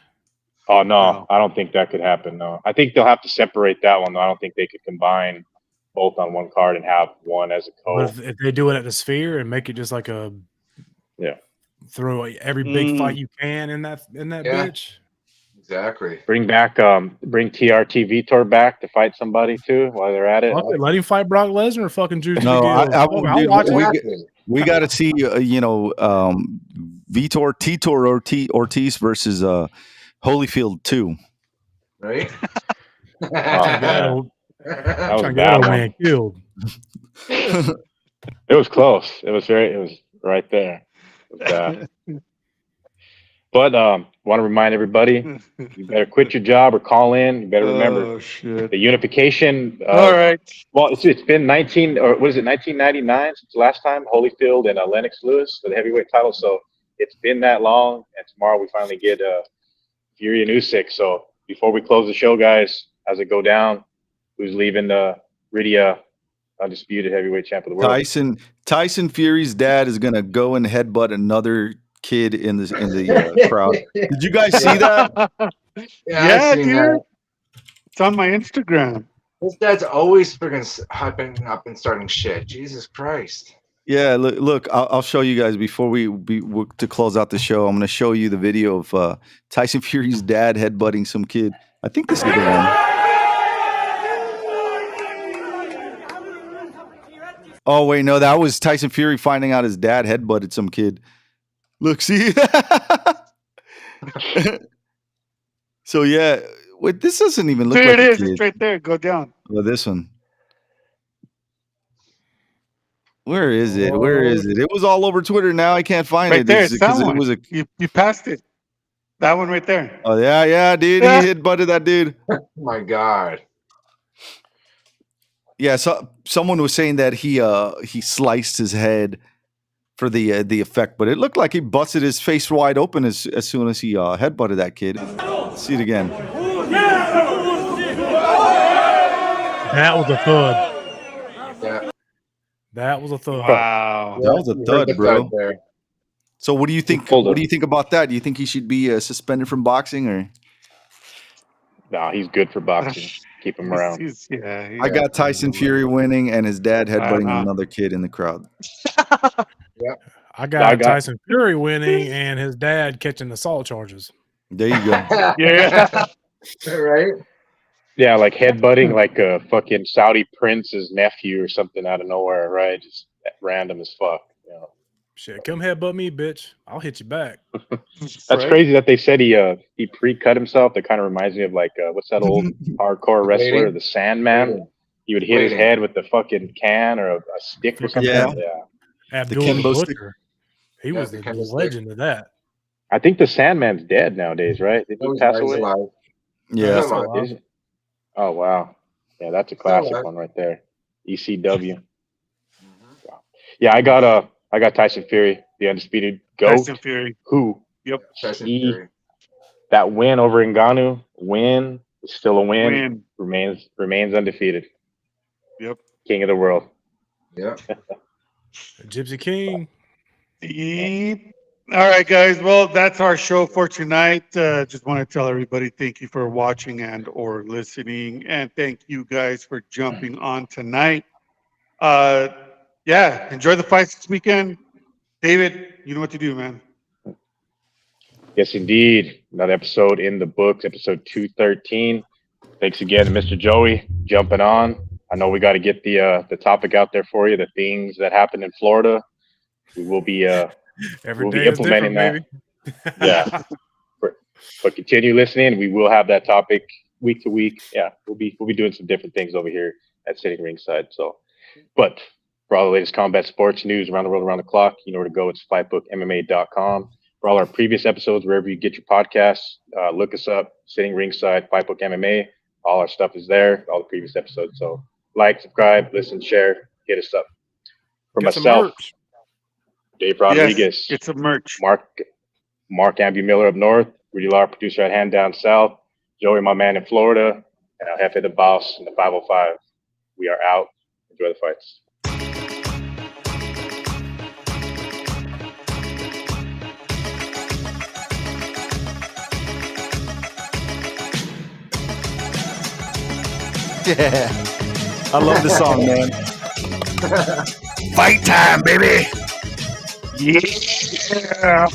S5: Oh
S2: No.
S5: no, I don't think that could happen. No, I think they'll have to separate that one. Though. I don't think they could combine both on one card and have one as a co.
S6: But if they do it at the Sphere and make it just like a throw every big fight you can in that
S3: Yeah.
S6: bitch.
S3: Exactly.
S5: Bring TRT Vitor back to fight somebody too while they're at it.
S6: Fuck it, let him fight Brock Lesnar or fucking Juice
S4: No,
S6: McGill. I'll watch it.
S4: we got to see Vitor Ortiz versus Holyfield too.
S3: Right?
S5: Oh,
S6: Trying
S5: man.
S6: to
S5: That was a
S6: get that
S5: bad
S6: old
S5: one.
S6: man killed.
S5: It was close. It was right there. It was bad. But want to remind everybody, you better quit your job or call in. You better remember
S2: Oh, shit.
S5: the unification.
S2: All right.
S5: Well, it's been 1999 since the last time Holyfield and Lennox Lewis for the heavyweight title. So it's been that long, and tomorrow we finally get Fury and Usyk. So before we close the show, guys, how's it go down? Who's leaving the Rydia undisputed heavyweight champ of the world?
S4: Tyson Fury's dad is gonna go and headbutt another kid in the crowd. Did you guys see that?
S2: Yeah,
S3: I've seen
S2: dude.
S3: that.
S2: It's on my Instagram.
S3: This dad's always freaking hyping up and starting shit. Jesus Christ.
S4: Yeah, look, I'll show you guys before we to close out the show. I'm going to show you the video of Tyson Fury's dad headbutting some kid. I think this is the one. Oh wait, no, that was Tyson Fury finding out his dad headbutted some kid. Look, see. So yeah, wait, this doesn't even look
S2: There
S4: like
S2: it
S4: a
S2: is.
S4: kid.
S2: It's right there. Go down.
S4: Well, this one. Where is it? Where is it? It was all over Twitter. Now I can't find
S2: Right
S4: it.
S2: there.
S4: It's
S2: It's that
S4: 'cause
S2: one.
S4: it was a.
S2: You passed it. That one right there.
S4: Oh yeah, dude. He headbutted that dude.
S3: Oh my God.
S4: Yeah, so someone was saying that he sliced his head for the effect, but it looked like he busted his face wide open as soon as he headbutted that kid. Let's see it again.
S6: That was a thud.
S3: Yeah.
S6: That was a thud.
S2: Wow.
S4: That was a
S3: You heard
S4: thud,
S3: the
S4: bro.
S3: thud there.
S4: So what do you think?
S5: pulled
S4: What
S5: it.
S4: do you think about that? Do you think he should be suspended from boxing, or?
S5: No, he's good for boxing. Keep him around.
S4: I got Tyson Fury winning and his dad headbutting another kid in the crowd.
S6: I got Tyson Fury winning and his dad catching assault charges.
S4: There you go.
S2: Yeah.
S3: Right?
S5: Yeah, like headbutting like a fucking Saudi prince's nephew or something out of nowhere, right? Just random as fuck. You know?
S6: Shit, come headbutt me, bitch. I'll hit you back.
S5: That's crazy that they said he pre-cut himself. That kind of reminds me of like what's that old hardcore wrestler, the Sandman? He would hit his head with the fucking can or a stick or something.
S4: Yeah.
S6: Abdul
S4: Kimbo
S6: the
S4: stick.
S6: Butcher. He
S3: Yeah,
S6: was
S3: the
S6: the
S3: candlestick.
S6: legend of that.
S5: I think the Sandman's dead nowadays, right? Did he
S3: He's
S5: pass
S3: alive. He's
S5: away?
S3: alive.
S4: Yeah.
S3: Still alive.
S5: Is it? Oh wow. Yeah, that's a
S3: Still
S5: classic
S3: alive.
S5: one right there. ECW.
S3: Mhm.
S5: Yeah, I got Tyson Fury, the undisputed
S2: Tyson
S5: GOAT,
S2: Fury.
S5: who
S2: Yep.
S3: Tyson
S5: he
S3: Fury.
S5: that win over Ngannou is still a win.
S2: Win.
S5: Remains undefeated.
S2: Yep.
S5: King of the world.
S3: Yeah.
S6: Gypsy King.
S2: Yep. All right, guys. Well, that's our show for tonight. Just want to tell everybody thank you for watching and or listening, and thank you guys for jumping on tonight. Yeah, enjoy the fights this weekend. David, you know what to do, man.
S5: Yes, indeed. Another episode in the books, episode 213. Thanks again to Mr. Joey jumping on. I know we got to get the topic out there for you, the things that happened in Florida. We will be
S6: Every
S5: we'll be
S6: day is
S5: implementing
S6: different,
S5: that.
S6: baby.
S5: Yeah. But continue listening. We will have that topic week to week. Yeah, we'll be doing some different things over here at Sitting Ringside. So, but for all the latest combat sports news around the world, around the clock, you know where to go. It's fightbookmma.com. For all our previous episodes, wherever you get your podcasts, look us up. Sitting Ringside, Fightbook MMA. All our stuff is there. All the previous episodes. So, like, subscribe, listen, share, hit us up. For
S6: Get some
S5: myself,
S6: merch.
S5: Dave
S2: Yes,
S5: Rodriguez,
S2: get some merch.
S5: Mark Ambu Miller up north, Rudy Lar, producer at Hand Down South, Joey, my man in Florida, and El Jefe the Boss in the 505. We are out. Enjoy the fights.
S4: Yeah. I love the song, man.
S1: Fight time, baby.
S2: Yeah.